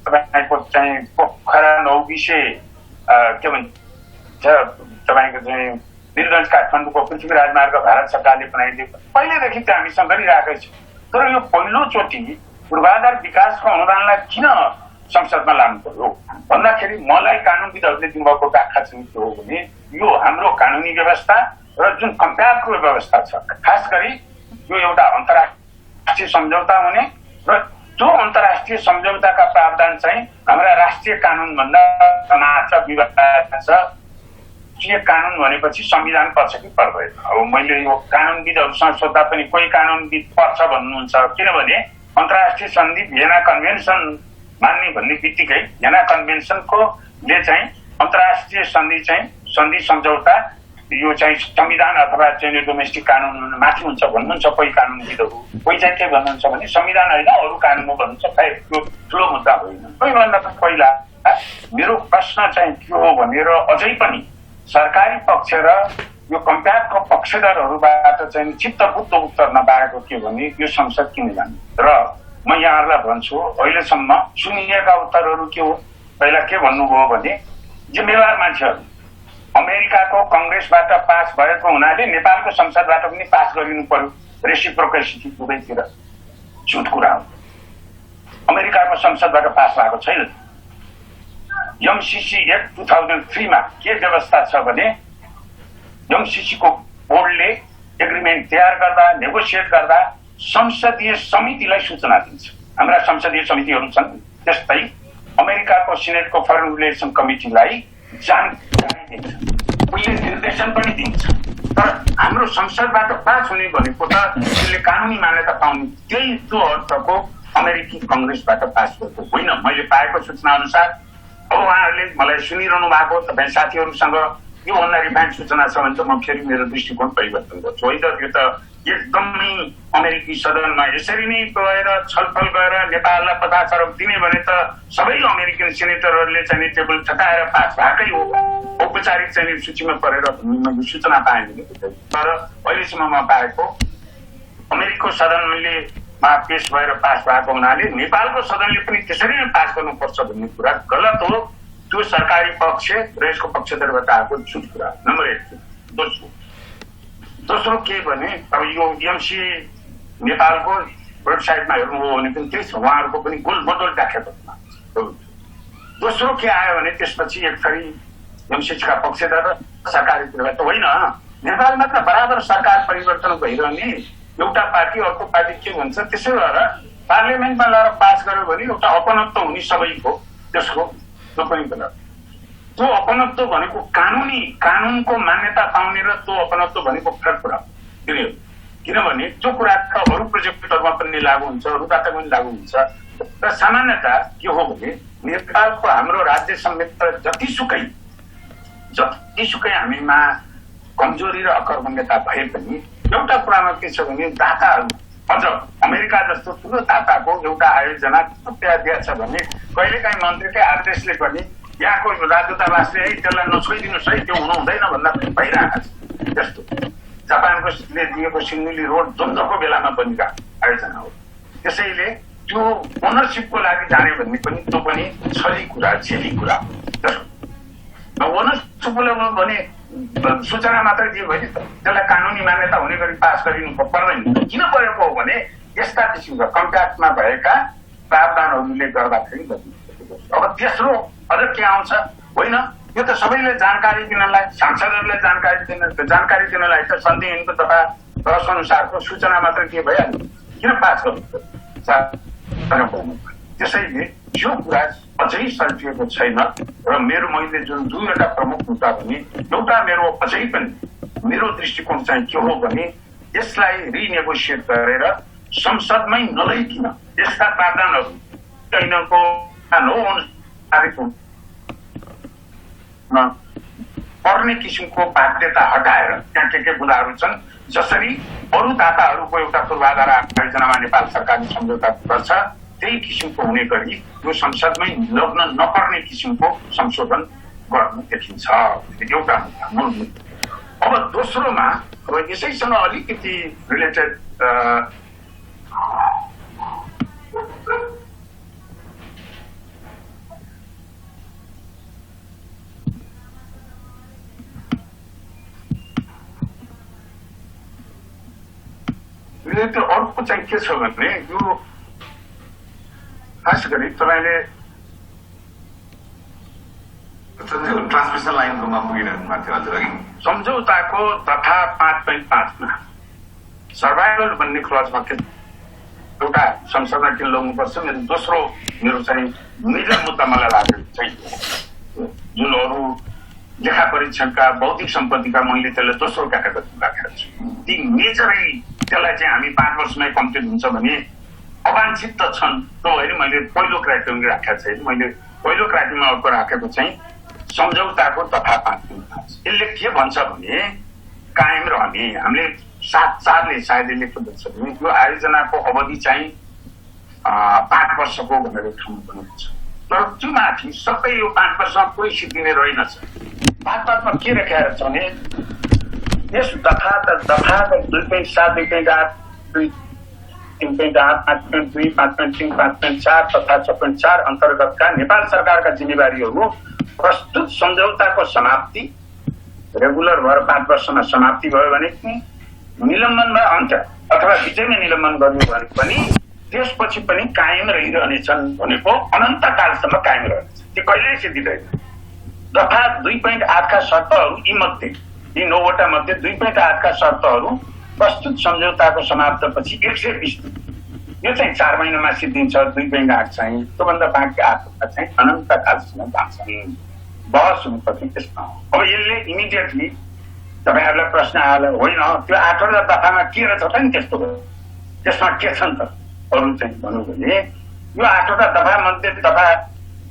तपाईँको चाहिँ पोखरा नौबिसे के भन्छ तपाईँको चाहिँ वीरगञ्ज काठमाडौँको पृथ्वी राजमार्ग भारत सरकारले बनाइदिएको पहिलेदेखि त हामीसँग गरिरहेकै छ। तर यो पहिलोचोटि पूर्वाधार विकासको अनुदानलाई किन संसदमा लानु पर्यो भन्दाखेरि मलाई कानुनविदहरूले दिनुभएको व्याख्या चाहिँ के हो भने यो हाम्रो कानुनी व्यवस्था र जुन कम्प्याक्टको व्यवस्था छ, खास गरी यो एउटा अन्तर्राष्ट्रिय सम्झौता हुने र त्यो अन्तर्राष्ट्रिय सम्झौताका प्रावधान चाहिँ हाम्रा राष्ट्रिय कानुन भन्दा मात्र विवाद छ। के कानुन भनेपछि संविधान पर्छ कि पर्दैन? अब मैले यो कानुनविदहरूसँग सोद्धा पनि कोही कानुनविद पर्छ भन्नुहुन्छ, किनभने अन्तर्राष्ट्रिय सन्धि भियना कन्भेन्सन मान्ने भन्ने बित्तिकै भियना कन्भेन्सनको ले चाहिँ अन्तर्राष्ट्रिय सन्धि सम्झौता यो चाहिँ संविधान अथवा चाहिँ डोमेस्टिक कानुन माथि हुन्छ भन्नुहुन्छ कोही कानुनविदहरू। कोही चाहिँ के भन्नुहुन्छ भने संविधान होइन अरू कानुन हो भन्नुहुन्छ। खै त्यो ठुलो मुद्दा होइन। सबैभन्दा पहिला मेरो प्रश्न चाहिँ के हो भनेर अझै पनि सरकारी पक्ष र यो कम्प्याक्टको पक्षधरहरूबाट चाहिँ चित्तबुद्ध उत्तर नपाएको के भने यो संसद किन जाने। र म यहाँहरूलाई भन्छु अहिलेसम्म सुनिएका उत्तरहरू के हो। पहिला के भन्नुभयो भने जिम्मेवार मान्छेहरू अमेरिकाको कङ्ग्रेसबाट पास भएको हुनाले नेपालको संसदबाट पनि पास गरिनु पर्यो, रेसिप्रोकेसिटी दुवैतिर। झुट कुरा हो, अमेरिकाको संसदबाट पास भएको छैन। एमसीसी एक्ट 2003 मा के व्यवस्था छ भने एमसीसी को बोर्डले एग्रिमेन्ट तयार गर्दा नेगोसिएट गर्दा संसदीय समितिलाई सूचना दिन्छ। हाम्रा संसदीय समितिहरू छन्, त्यस्तै अमेरिकाको सिनेटको फरेन रिलेसन कमिटीलाई जानकारी दिन्छ, उसले निर्देशन पनि दिन्छ। तर हाम्रो संसदबाट पास हुने भनेको त त्यसले कानुनी मान्यता पाउने त्यही त्यो अर्थको अमेरिकी कङ्ग्रेसबाट पास भएको होइन। मैले पाएको सूचना अनुसार अब उहाँहरूले मलाई सुनिरहनु भएको तपाईँ साथीहरूसँग योभन्दा रिफाइन्ड सूचना छ भने त म फेरि मेरो दृष्टिकोण परिवर्तन गर्छु। होइन यो त एकदमै अमेरिकी सदनमा यसरी नै गएर छलफल गरेर नेपाललाई 50 अरब दिने भने त सबै अमेरिकन सेनेटरहरूले चाहिँ टेबल ठटाएर पास भएकै हो। औपचारिक चाहिँ सूचीमा परेर मैले सूचना पाएँ भने तर अहिलेसम्म म पाएको अमेरिकाको सदनले पेश भएर पास भएको हुनाले नेपालको सदनले पनि त्यसरी नै पास गर्नुपर्छ भन्ने कुरा गलत हो। त्यो सरकारी पक्ष र यसको पक्षधरबाट आएको झुट कुरा नम्बर 1। दोस्रो के भने अब यो एमसी नेपालको वेबसाइटमा हेर्नुभयो भने पनि त्यही छ, उहाँहरूको पनि गोलमटोल राखेको छ। दोस्रो के आयो भने त्यसपछि एक थरी एमसीका पक्षधर सरकारीतिरबाट होइन, नेपालमा त बराबर सरकार परिवर्तन भइरहने एउटा पार्टी अर्को पार्टी के भन्छ त्यसै गरेर पार्लियामेन्टमा लगेर पास गर्यो भने एउटा अपनत्व हुने सबैको त्यसको त्यो पनि गलत। त्यो अपनत्व भनेको कानुनको मान्यता पाउने र त्यो अपनत्व भनेको फरक कुरा हो। किनभने त्यो कुरा त अरू प्रोजेक्टहरूमा पनि लागू हुन्छ, अरूबाट पनि लागू हुन्छ। र सामान्यतः के हो भने नेपालको हाम्रो राज्य संहिता जतिसुकै हामीमा कमजोरी र अकर्मण्यता भए पनि एउटा कुरामा के छ भने दाताहरू अझ अमेरिका जस्तो ठुलो दाताको एउटा आयोजना दिएको छ भने कहिलेकाहीँ मन्त्रीकै आदेशले पनि यहाँको राजदूतावासले है त्यसलाई नछोइदिनुहोस् है, त्यो हुनु हुँदैन भन्दा पनि भइरहेको छ। त्यस्तो जापानको दिएको सिन्धुली रोड द्वन्द्वको बेलामा बनिरहेको आयोजना हो। त्यसैले त्यो ओनरसिपको लागि जाने भन्ने पनि त्यो पनि छली कुरा झेली कुरा हो। ओनरसिपको भने सूचना मात्रै दियो भने त्यसलाई कानुनी मान्यता हुने गरी पास गरिनु पर्दैन। किन परेको हो भने यस्ता किसिमका कन्ट्र्याक्टमा भएका प्रावधानहरूले गर्दाखेरि अब तेस्रो अझ के आउँछ होइन, यो त सबैले जानकारी दिनलाई सांसदहरूलाई जानकारी दिनलाई त सन्धिहीनको तथा रस अनुसारको सूचना मात्रै के भइहाल्यो, किन पास गर्नु। त्यसैले यो कुरा अझै सल्टिएको छैन र मैले जुन दुईवटा प्रमुख मुद्दा भने एउटा मेरो अझै पनि मेरो दृष्टिकोण चाहिँ के हो भने यसलाई रिनेगोसिएट गरेर संसदमै नलैकिन यस्ता प्रावधानहरू ऐनको पर्ने किसिमको बाध्यता हटाएर त्यहाँ के बुदाहरू छन् जसरी अरू दाताहरूको एउटा पूर्वाधार आयोजनामा नेपाल सरकारले सम्झौता गर्छ त्यही किसिमको हुने गरी यो संसदमै लग्न नपर्ने किसिमको संशोधन गर्नु देखिन्छ। एउटा मूल मुद्दा। अब दोस्रोमा अब यसैसँग अलिकति रिलेटेड अर्को चाहिँ के छ भने यो खास गरी तपाईँले ट्रान्समिसन लाइनकोमा पुगिरहनु भएको थियो हजुर अघि सम्झौताको तथा 5.5मा सर्भाइभल भन्ने क्लजमा एउटा संसदमा किन ल्याउनुपर्छ। दोस्रो मेरो चाहिँ मेजर मुद्दा मलाई लागेको चाहिँ जुन अरू लेखा परीक्षणका बौद्धिक सम्पत्तिका मैले त्यसलाई दोस्रो क्याटेगोरी राखेको छु। ती मेजरै त्यसलाई चाहिँ हामी 5 वर्षमै कम्प्लिट हुन्छ भने अवांछित त छन् त्यो होइन। मैले पहिलो क्राइटेरिया राखेको छैन। मैले पहिलो क्राइटेरियामा अर्को राखेको चाहिँ सम्झौताको तथा 5.5 यसले के भन्छ भने कायम रहने हामीले 7/4ले सायद यसले के भन्छ भने यो आयोजनाको अवधि चाहिँ 5 वर्षको भनेर ठाउँ बनेको छ। तर त्यो माथि सबै यो 5 वर्षमा कोही सिद्धिने रहेनछ। 5/5मा के राखेको छ भने यस दफा 2.7 2.8 3.8 5.2 5.3 5.4 तथा 6.4 अन्तर्गतका नेपाल सरकारका जिम्मेवारीहरू प्रस्तुत सम्झौताको समाप्ति रेगुलर भएर 5 वर्षमा समाप्ति भयो भने निलम्बनमा अन्त्य अथवा बिचैमा निलम्बन गर्नु भने पनि त्यसपछि पनि कायम रहिरहनेछन् भनेको अनन्तकालसम्म कायम रहनेछ। त्यो कहिल्यै सिद्धिँदैन। दफा 2.8 का शर्तहरू यी 9 वटा मध्ये 2.8 का शर्तहरू प्रस्तुत सम्झौताको समाप्तपछि 120 दिन यो चाहिँ 4 महिनामा सिद्धिन्छ। 2.8 चाहिँ त्योभन्दा बाँकी 8 चाहिँ अनन्तकालसम्म जान्छ। बहस हुनुपर्ने त्यसमा अब यसले इमिडिएटली तपाईहरुलाई प्रश्न आयो होइन त्यो 8वटा दफामा के रहेछ त नि त्यस्तो त्यसमा के छ नि त अरु चाहिँ भन्नु भने यो 8वटा दफा मध्ये दफा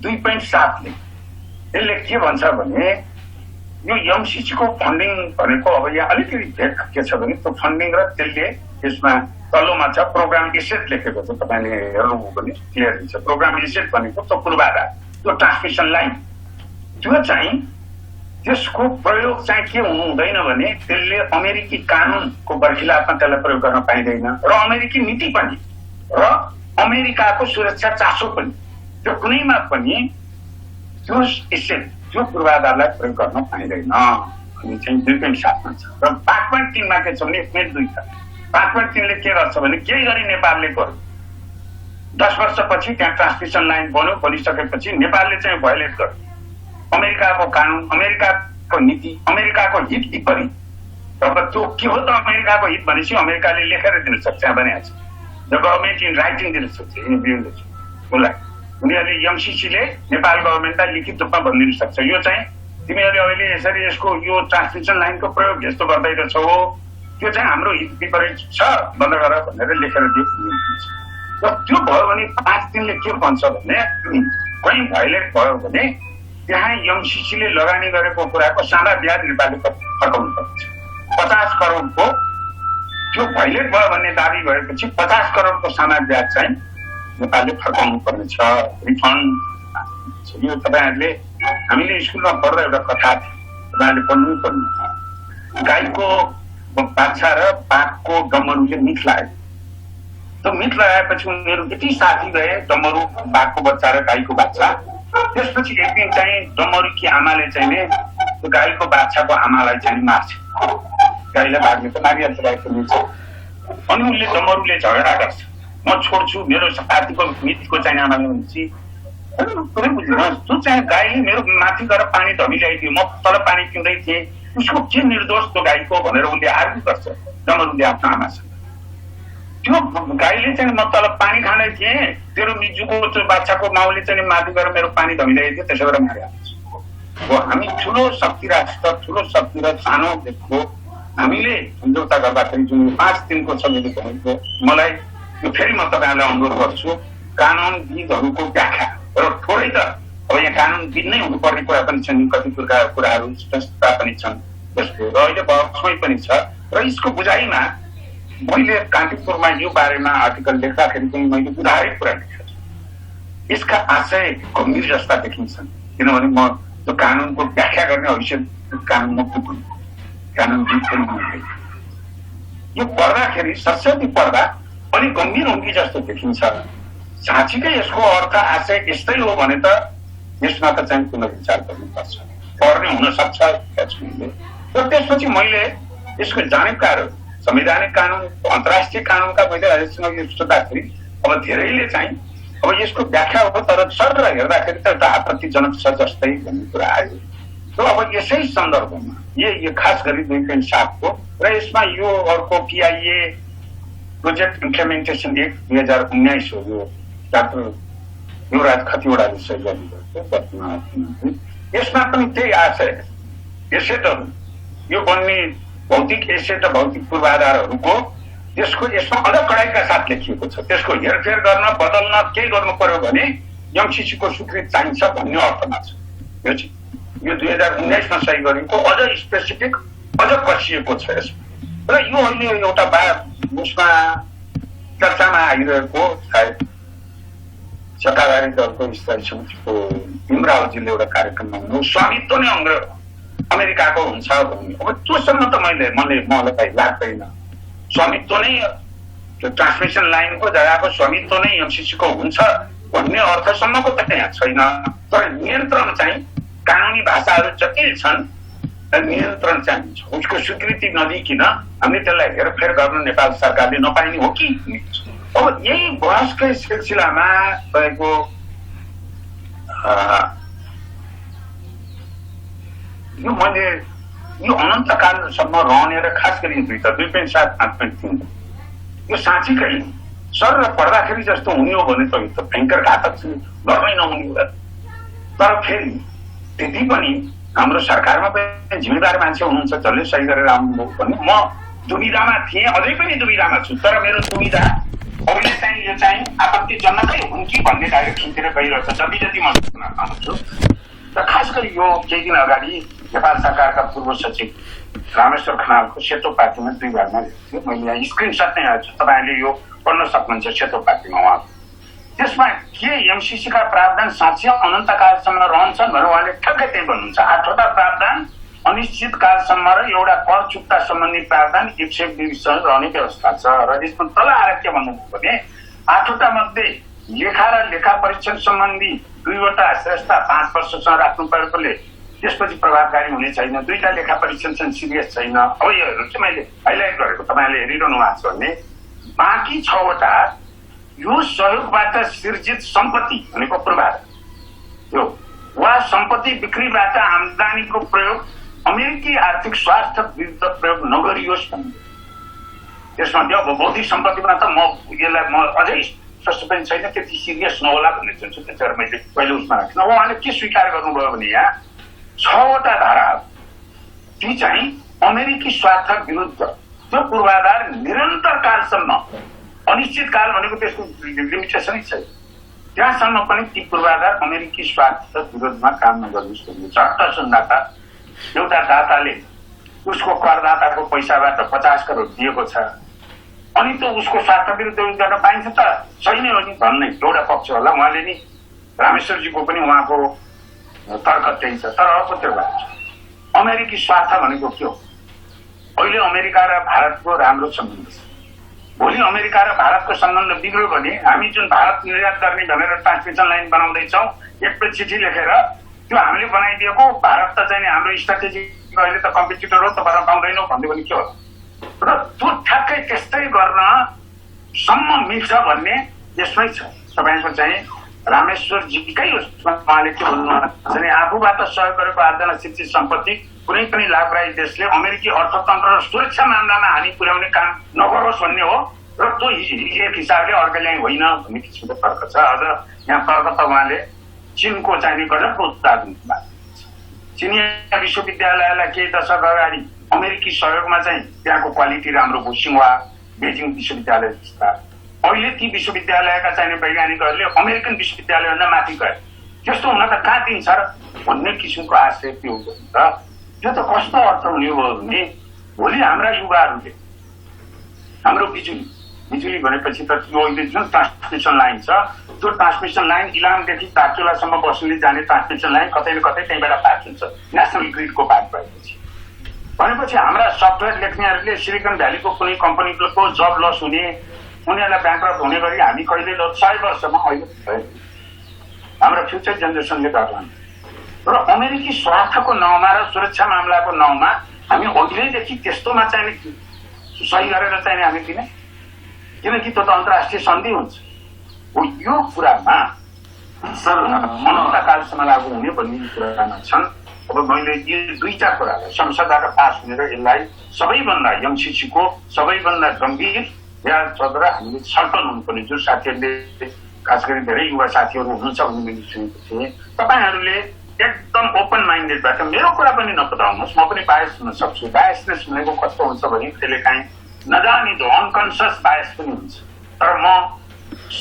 2.7 ले यसले के भन्छ भने यो एमसीसी को फन्डिङ भनेको अब यहाँ अलिकति भेट के छ भने त्यो फन्डिङ र त्यसले यसमा तल्लोमा छ प्रोग्राम एसेट लेखेको छ तपाईले हेर्नुभयो भने क्लियर हुन्छ प्रोग्राम एसेट भनेको त्यो पूर्वाधार त्यो ट्रान्समिसन लाइन त्यो चाहिँ त्यसको प्रयोग चाहिँ के हुनु हुँदैन भने त्यसले अमेरिकी कानुनको बर्खिलाफमा त्यसलाई प्रयोग गर्न पाइँदैन र अमेरिकी नीति पनि र अमेरिकाको सुरक्षा चासो पनि त्यो कुनैमा पनि त्यो एसेट त्यो पूर्वाधारलाई प्रयोग गर्न पाइँदैन अनि चाहिँ 2.7 मा छ र 5.3 मा के छ भने 1.2 छ 5.3 ले के गर्छ भने केही गरी नेपालले गर्यो 10 वर्षपछि त्यहाँ ट्रान्समिसन लाइन बनिसकेपछि नेपालले चाहिँ भयोलेट गर्यो अमेरिकाको कानुन अमेरिकाको नीति अमेरिकाको हित विपरीत अब त्यो के हो त अमेरिकाको हित भनेपछि अमेरिकाले लेखेर दिन सक्छ भनेको छ द गभर्नमेन्ट इन राइटिङ दिन सक्छ उसलाई उनीहरूले एमसीसीले नेपाल गभर्नमेन्टलाई लिखित रूपमा भनिदिन सक्छ यो चाहिँ तिमीहरूले अहिले यसरी यसको यो ट्रान्समिसन लाइनको प्रयोग यस्तो गर्दैछौ त्यो चाहिँ हाम्रो हित विपरीत छ बन्द गर भनेर लेखेर दिन्छ र त्यो भयो भने 5 दिनले के भन्छ भने कहीँ भयोलेट भयो भने त्यहाँ एमसीसीले लगानी गरेको कुराको सादा ब्याज नेपालले फर्काउनु पर्छ 50 करोडको त्यो भयोलेट भयो भन्ने दाबी भएपछि 50 करोडको सादा ब्याज चाहिँ नेपालले फर्काउनु पर्नेछ रिफन्ड यो तपाईहरुले हामीले स्कुलमा पढ्दा एउटा कथा तपाईहरुले पढ्नु पर्ने गाईको बाछा र बाघको डमरुले मिठ लाग्यो त्यो मिठ लगाएपछि उनीहरू यति साथी भए डमरु बाघको बच्चा र गाईको बाछा त्यसपछि एक दिन चाहिँ डमरुकी आमाले चाहिँ नि त्यो गाईको बाछाको आमालाई चाहिँ मार्छ गाईले बाघले त मारिहाल्छ गाईको मिठ अनि उनले डमरुले झगडा गर्छ म छोड्छु मेरो साथीको मिठको चाहिँ आमाले भन्छ कुनै बुझ्दैन त्यो चाहिँ गाईले मेरो माथि गएर पानी धमिल्याइदियो म तल पानी पिउँदै थिएँ उसको के निर्दोष त्यो गाईको भनेर उनले आर्ग्यु गर्छ डमरुले आफ्नो आमासँग त्यो गाईले चाहिँ म तल पानी खाँदै थिएँ तेरो मिजुको त्यो बाछाको माउले चाहिँ माथि गएर मेरो पानी धमिल्याइदियो त्यसो गरेर मारिहाल्छ हो हामी ठुलो शक्ति राष्ट्र ठुलो शक्ति र सानो देशको हामीले सम्झौता गर्दाखेरि जुन 5 दिनको छ मैले भनेको मलाई यो फेरि म तपाईहरुलाई अनुरोध गर्छु कानुनविदहरुको व्याख्या र थोरै त अब यहाँ कानुनविद नै हुनुपर्ने कुरा पनि छन् कति प्रकारका कुराहरू स्पष्टता पनि छन् त्यसको र अहिले बहसमै पनि छ र यसको बुझाइमा मैले कान्तिपुरमा यो बारेमा आर्टिकल लेख्दाखेरि पनि मैले उदाहरण कुरा लेखेको छु यसका आशय गम्भीर जस्ता देखिन्छन् किनभने म त्यो कानुनको व्याख्या गर्ने हैसियत कानुनमा पुग्नु कानुनविद पनि हुँदैन यो पढ्दाखेरि सरस्वती पढ्दा अलिक गम्भीर हुन्की जस्तो देखिन्छ साँच्चीकै यसको अर्थ आशय यस्तै हो भने त यसमा त चाहिँ पुनर्विचार गर्नुपर्छ पढ्ने हुन सक्छ र त्यसपछि मैले यसको जानकारहरू संवैधानिक कानुन अन्तर्राष्ट्रिय कानुनका मैले यससँग यो सोद्धाखेरि अब धेरैले चाहिँ अब यसको व्याख्या हो तर सर हेर्दाखेरि त एउटा आपत्तिजनक छ जस्तै भन्ने कुरा आयो र अब यसै सन्दर्भमा यो खास गरी 2.7 को र यसमा यो अर्को PIA प्रोजेक्ट इम्प्लिमेन्टेसन एक्ट 2019 हो यो डाक्टर युवराज खतिवडाले सही गर्नुभएको वर्तमान यसमा पनि त्यही आशय एसेटहरू यो बन्ने भौतिक एसेट र भौतिक पूर्वाधारहरूको यसमा अझ कडाइका साथ लेखिएको छ त्यसको हेरफेर गर्न बदल्न केही गर्नु पर्यो भने एमसीसी को स्वीकृति चाहिन्छ भन्ने अर्थमा छ यो 2019 मा सही गरेको अझ स्पेसिफिक अझ कसिएको छ यसमा र यो अहिले एउटा उसमा चर्चामा आइरहेको सायद सत्ताधारी दलको स्थायी समितिको इमरावजीले एउटा कार्यक्रममा हुनु स्वामित्व नै अमेरिकाको हुन्छ भन्ने अब त्योसम्म त मलाई लाग्दैन स्वामित्व नै ट्रान्समिसन लाइनको जग्गाको स्वामित्व नै एमसीसी को हुन्छ भन्ने अर्थसम्मको त यहाँ छैन तर नियन्त्रण चाहिँ कानुनी भाषाहरू जटिल छन् नियन्त्रण चाहिन्छ उसको स्वीकृति नदिकिन हामीले त्यसलाई हेरफेर गर्न नेपाल सरकारले नपाइने हो कि अब यही बहसकै सिलसिलामा भएको यो मैले यो अनन्तकालसम्म रहने र खास गरी 2.7 5.3 यो साँच्चीकै सर पढ्दाखेरि जस्तो हुने हो भने त यो त भयङ्कर घातक छ गर्नै नहुने कुरा तर फेरि त्यति पनि हाम्रो सरकारमा पनि जिम्मेदार मान्छे हुनुहुन्छ, जसले सही गरेर आउनुभयो भने म दुविधामा थिएँ, अझै पनि दुविधामा छु। तर मेरो दुविधा अहिले चाहिँ यो चाहिँ आपत्तिजनकै हुन् कि भन्ने डाइरेक्सनतिर गइरहेछ जति जति म सुन्न पाउँछु। र खास गरी यो केही दिन अगाडि नेपाल सरकारका पूर्व सचिव रामेश्वर खनालको सेतो पार्टीमा 2 भागमा थियो। मैले यहाँ स्क्रिनसट नै हाल्छु, तपाईँले यो पढ्न सक्नुहुन्छ सेतो पार्टीमा उहाँ। त्यसमा के एमसीसीका प्रावधान साँच्चै अनन्तकालसम्म रहन्छन् भनेर उहाँले ठ्याक्कै त्यही भन्नुहुन्छ। 8वटा प्रावधान अनिश्चित कालसम्म र एउटा कर चुक्ता सम्बन्धी प्रावधान 120 रहने व्यवस्था छ। र यसमा तल आएर के भन्नुभयो भने 8वटा मध्ये लेखा र लेखा परीक्षण सम्बन्धी 2वटा श्रेष्ठता 5 वर्षसम्म राख्नु परेकोले त्यसपछि प्रभावकारी हुने छैन। 2टा लेखा परीक्षण चाहिँ सिरियस छैन। अब योहरू चाहिँ मैले हाइलाइट गरेको तपाईँले हेरिरहनु भएको छ भने बाँकी 6वटा यो सहयोगबाट सिर्जित सम्पत्ति भनेको पूर्वाधार यो वा सम्पत्ति बिक्रीबाट आम्दानीको प्रयोग अमेरिकी आर्थिक स्वार्थ विरुद्ध प्रयोग नगरियोस् भन्ने। त्यसमा अब बौद्धिक सम्पत्तिमा त म यसलाई म अझै स्पष्ट पनि छैन, त्यति सिरियस नहोला भन्ने चाहन्छु। त्यसरी मैले पहिले उसमा राख्न। उहाँले के स्वीकार गर्नुभयो भने यहाँ 6वटा धारा ती चाहिँ अमेरिकी स्वार्थ विरुद्ध त्यो पूर्वाधार निरन्तर कालसम्म, अनिश्चित काल भनेको त्यसको लिमिटेसनै छैन, त्यहाँसम्म पनि ती पूर्वाधार अमेरिकी स्वार्थ विरोधमा काम नगर्नुहोस् भन्ने छ। झट्ट सुन्दाता एउटा दाताले उसको करदाताको पैसाबाट 50 करोड दिएको छ, अनि त्यो उसको स्वार्थ विरुद्ध युज गर्न पाइन्छ त? सही नै हो नि भन्ने एउटा पक्ष होला। उहाँले नि रामेश्वरजीको पनि उहाँको तर्क त्यही छ। तर अर्कोतिर अमेरिकी स्वार्थ भनेको के हो? अहिले अमेरिका र भारतको राम्रो सम्बन्ध छ। भोलि अमेरिका र भारतको सम्बन्ध बिग्रियो भने हामी जुन भारत निर्यात गर्ने भनेर ट्रान्समिसन लाइन बनाउँदैछौँ, एक पेज चिठी लेखेर त्यो हामीले बनाइदिएको भारत त चाहिँ हाम्रो स्ट्राटेजी अहिले त कम्पिटिटर हो, तपाईँ पाउँदैनौ भन्यो भने के होला? र त्यो ठ्याक्कै त्यस्तै गर्न सम्म मिल्छ भन्ने यसमै छ। तपाईँको चाहिँ रामेश्वरजीकै उहाँले के भन्नुहुन्छ भने आफूबाट सहयोग गरेको आर्जना शिक्षित सम्पत्ति कुनै पनि लाभदायी देशले अमेरिकी अर्थतन्त्र र सुरक्षा मामलामा हानि पुर्याउने काम नगरोस् भन्ने हो। र त्यो एक हिसाबले अर्कैलाई होइन भन्ने किसिमको तर्क छ। अझ यहाँ तर्क त उहाँले चीनको चाहिँ गजबको उत्पादन भएको छ। चिनिया विश्वविद्यालयलाई केही दशक अगाडि अमेरिकी सहयोगमा चाहिँ त्यहाँको क्वालिटी राम्रो भयो, सिङ्वा बेजिङ विश्वविद्यालय जस्ता। अहिले ती विश्वविद्यालयका चाहिने वैज्ञानिकहरूले अमेरिकन विश्वविद्यालयभन्दा माथि गए। त्यस्तो हुन त कहाँ दिन्छ र भन्ने किसिमको आशय त्यो हो। र त्यो त कस्तो अर्थ हुने भयो भने भोलि हाम्रा युवाहरूले हाम्रो बिजुली भनेपछि त त्यो अहिले जुन ट्रान्समिसन लाइन छ, त्यो ट्रान्समिसन लाइन इलामदेखि ताचुलासम्म बस्ने जाने ट्रान्समिसन लाइन कतै न कतै त्यहीँबाट पास हुन्छ, नेसनल ग्रिडको पार्ट भएपछि। भनेपछि हाम्रा सफ्टवेयर लेख्नेहरूले सिलिकन भ्यालीको कुनै कम्पनीको जब लस हुने, उनीहरूलाई ब्याङ्क्रप्ट हुने गरी हामी कहिले 100 वर्षमा अहिले हाम्रो फ्युचर जेनेरेसनले गर्ला। र अमेरिकी स्वार्थको नाउँमा र सुरक्षा मामलाको नाउँमा हामी अहिलेदेखि त्यस्तोमा चाहिँ सही गरेर चाहिँ हामी किन, किनकि त्यो त अन्तर्राष्ट्रिय सन्धि हुन्छ। यो कुरामा सर अनन्तकालसम्म लागू हुने भन्ने कुरामा छन्। अब मैले यो 2टा कुरालाई संसदबाट पास हुने र यसलाई सबैभन्दा एमसीसीको सबैभन्दा गम्भीर याद चलेर हामीले छलफल हुनुपर्ने, जो साथीहरूले खास गरी धेरै युवा साथीहरू हुनुहुन्छ भन्ने मैले सुनेको थिएँ। तपाईँहरूले एकदम ओपन माइन्डेडबाट मेरो कुरा पनि नपताउनुहोस्, म पनि बायस हुन सक्छु। बायसनेस भनेको कस्तो हुन्छ भने त्यसले काहीँ नजानिदो अनकन्सियस बायस पनि हुन्छ। तर म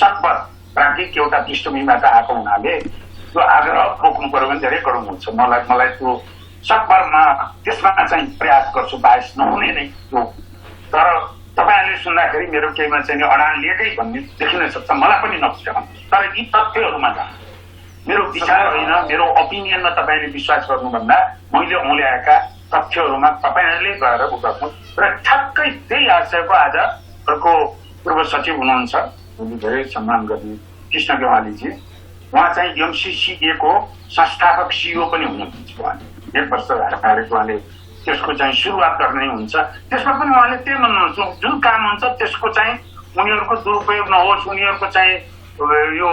सकभर प्राज्ञिक एउटा पृष्ठभूमिबाट आएको हुनाले त्यो आग्रह बोक्नु पर्यो भने धेरै गरौँ हुन्छ। मलाई त्यो सकभरमा त्यसमा चाहिँ प्रयास गर्छु बायस नहुने नै त्यो। तर तपाईँहरूले सुन्दाखेरि मेरो केहीमा चाहिँ अडान लिएकै भन्ने देखिन सक्छ, मलाई पनि नबुझ्छ। तर यी तथ्यहरूमा मेरो विचार होइन, मेरो ओपिनियनमा तपाईँले विश्वास गर्नुभन्दा मैले औल्याएका तथ्यहरूमा तपाईँहरूले गएर उठाउनु। र ठ्याक्कै त्यही आशयको आज अर्को पूर्व सचिव हुनुहुन्छ, धेरै सम्मान गर्ने कृष्ण गेवालीजी, उहाँ चाहिँ एमसीसीए को संस्थापक सिइओ पनि हुनुहुन्छ। उहाँले 1 वर्ष हारेको उहाँले त्यसको चाहिँ सुरुवात गर्ने हुन्छ। त्यसमा पनि उहाँले त्यही भन्नुहुन्छ, जुन काम हुन्छ त्यसको चाहिँ उनीहरूको दुरुपयोग नहोस्, उनीहरूको चाहिँ यो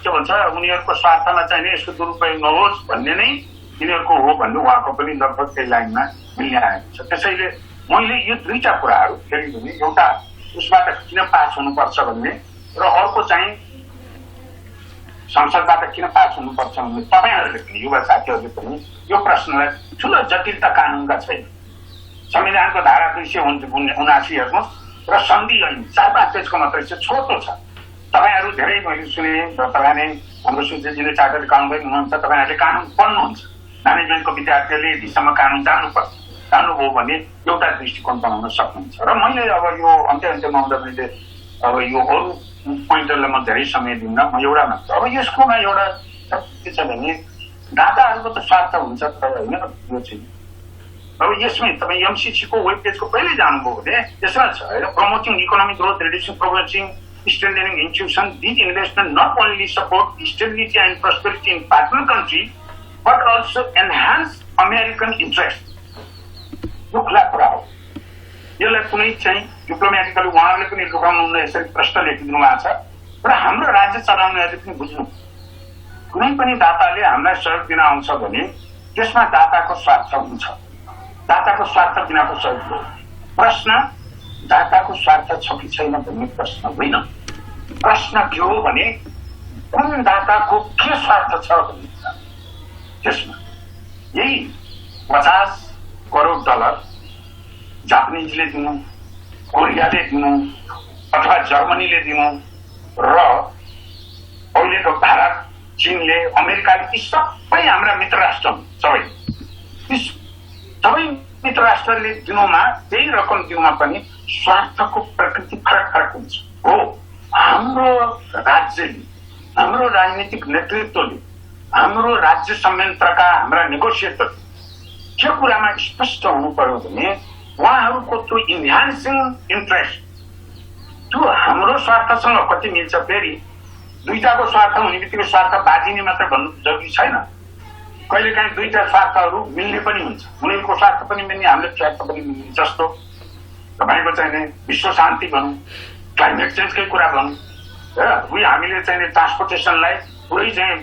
के भन्छ उनीहरूको स्वार्थमा चाहिँ यसको दुरुपयोग नहोस् भन्ने नै यिनीहरूको हो भन्ने उहाँको पनि लगभग त्यही लाइनमा मिल्ने आएको छ। त्यसैले मैले यो 2टा कुराहरू फेरि भने एउटा उसबाट किन पास हुनुपर्छ भन्ने र अर्को चाहिँ संसदबाट किन पास हुनुपर्छ भन्ने तपाईँहरूले पनि युवा साथीहरूले पनि यो प्रश्नलाई ठुलो जटिलता कानुनका छैन। संविधानको धारा 279 हेर्नुहोस् र सन्धि ऐन 4-5 पेजको मात्रै छ, छोटो छ। तपाईँहरू धेरै मैले सुने तपाईँ नै हाम्रो सुजेजीले चार्टर्ड एकाउन्टेन्ट हुनुहुन्छ, तपाईँहरूले कानुन पढ्नुहुन्छ, म्यानेजमेन्टको विद्यार्थीहरूले यतिसम्म कानुन जान्नुपर्छ। जान्नुभयो भने एउटा दृष्टिकोण बनाउन सक्नुहुन्छ। र मैले अब यो अन्त्यमा हुँदा मैले अब यो अरू पोइन्टहरूलाई म धेरै समय दिन्न, म एउटा मात्र। अब यसकोमा एउटा के छ भने दाताहरूको त स्वार्थ हुन्छ होइन, यो चाहिँ अब यसमै तपाईँ एमसिसीको वेब पेजको पहिल्यै जानुभयो भने यसमा छ होइन, promoting economic growth, reducing progressing strengthening institution. These investments not only support stability and prosperity in partner country, but also enhance American interest. यो खुला कुरा हो। यसलाई कुनै चाहिँ डिप्लोमेटिकली उहाँहरूले पनि लुकाउनु यसरी प्रश्न लेखिदिनु भएको छ र हाम्रो राज्य चलाउनेहरूले पनि बुझ्नु, कुनै पनि दाताले हामीलाई सहयोग दिन आउँछ भने त्यसमा दाताको स्वार्थ हुन्छ। दाताको स्वार्थ बिनाको सहयोग हो। प्रश्न दाताको स्वार्थ छ कि छैन भन्ने प्रश्न होइन। प्रश्न के हो भने कुन दाताको के स्वार्थ छ भन्ने त्यसमा यही 50 करोड डलर जापानिजले दिनु, कोरियाले दिनु अथवा जर्मनीले दिनु र अहिलेको भारत, चीनले, अमेरिकाले ती सबै हाम्रा मित्र राष्ट्र सबै मित्र राष्ट्रले दिनुमा त्यही रकम दिनुमा पनि स्वार्थको प्रकृति फरक फरक हुन्छ। हो, हाम्रो राज्यले, हाम्रो राजनीतिक नेतृत्वले, हाम्रो राज्य संयन्त्रका हाम्रा नेगोसिएटर के कुरामा स्पष्ट हुनु पर्यो भने उहाँहरूको त्यो इन्हान्सिङ इन्ट्रेस्ट त्यो हाम्रो स्वार्थसँग कति मिल्छ। फेरि दुईटाको स्वार्थ हुने बित्तिकै स्वार्थ बाजिने मात्र भन्नु जरुरी छैन। कहिलेकाहीँ दुईटा स्वार्थहरू मिल्ने पनि हुन्छ, उनीहरूको स्वार्थ पनि मिल्ने, हाम्रो स्वार्थ पनि मिल्ने। जस्तो तपाईँको चाहिँ विश्व शान्ति भनौँ, क्लाइमेट चेन्जकै कुरा भनौँ र उही हामीले चाहिँ ट्रान्सपोर्टेसनलाई पुरै चाहिँ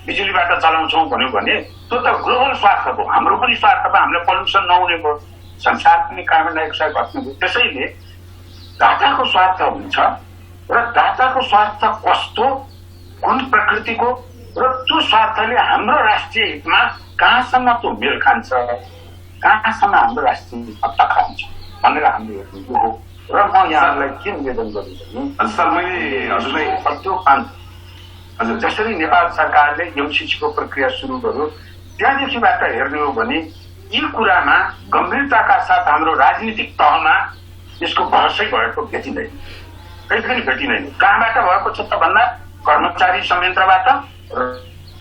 बिजुलीबाट चलाउँछौँ भन्यो भने त्यो त ग्लोबल स्वार्थ हो। हाम्रो पनि स्वार्थ भयो, हामीलाई पल्युसन नहुने भयो, संसार पनि कार्बन डाइअक्साइड घट्ने भयो। त्यसैले दाताको स्वार्थ हुन्छ र दाताको स्वार्थ कस्तो, कुन प्रकृतिको र त्यो स्वार्थले हाम्रो राष्ट्रिय हितमा कहाँसम्म त्यो मेल खान्छ, कहाँसम्म हाम्रो राष्ट्रिय हितमा टक्राउँछ भनेर हामीले हेर्नु हो। र म यहाँलाई के निवेदन गर्छु सर, मैले हजुरलाई त्यो हजुर जसरी नेपाल सरकारले एमसिसीको प्रक्रिया सुरु गर्यो त्यहाँदेखिबाट हेर्ने हो भने यी कुरामा गम्भीरताका साथ हाम्रो राजनीतिक तहमा यसको बहसै भएको भेटिँदैन, कहिले पनि भेटिँदैन। कहाँबाट भएको छ त भन्दा कर्मचारी संयन्त्रबाट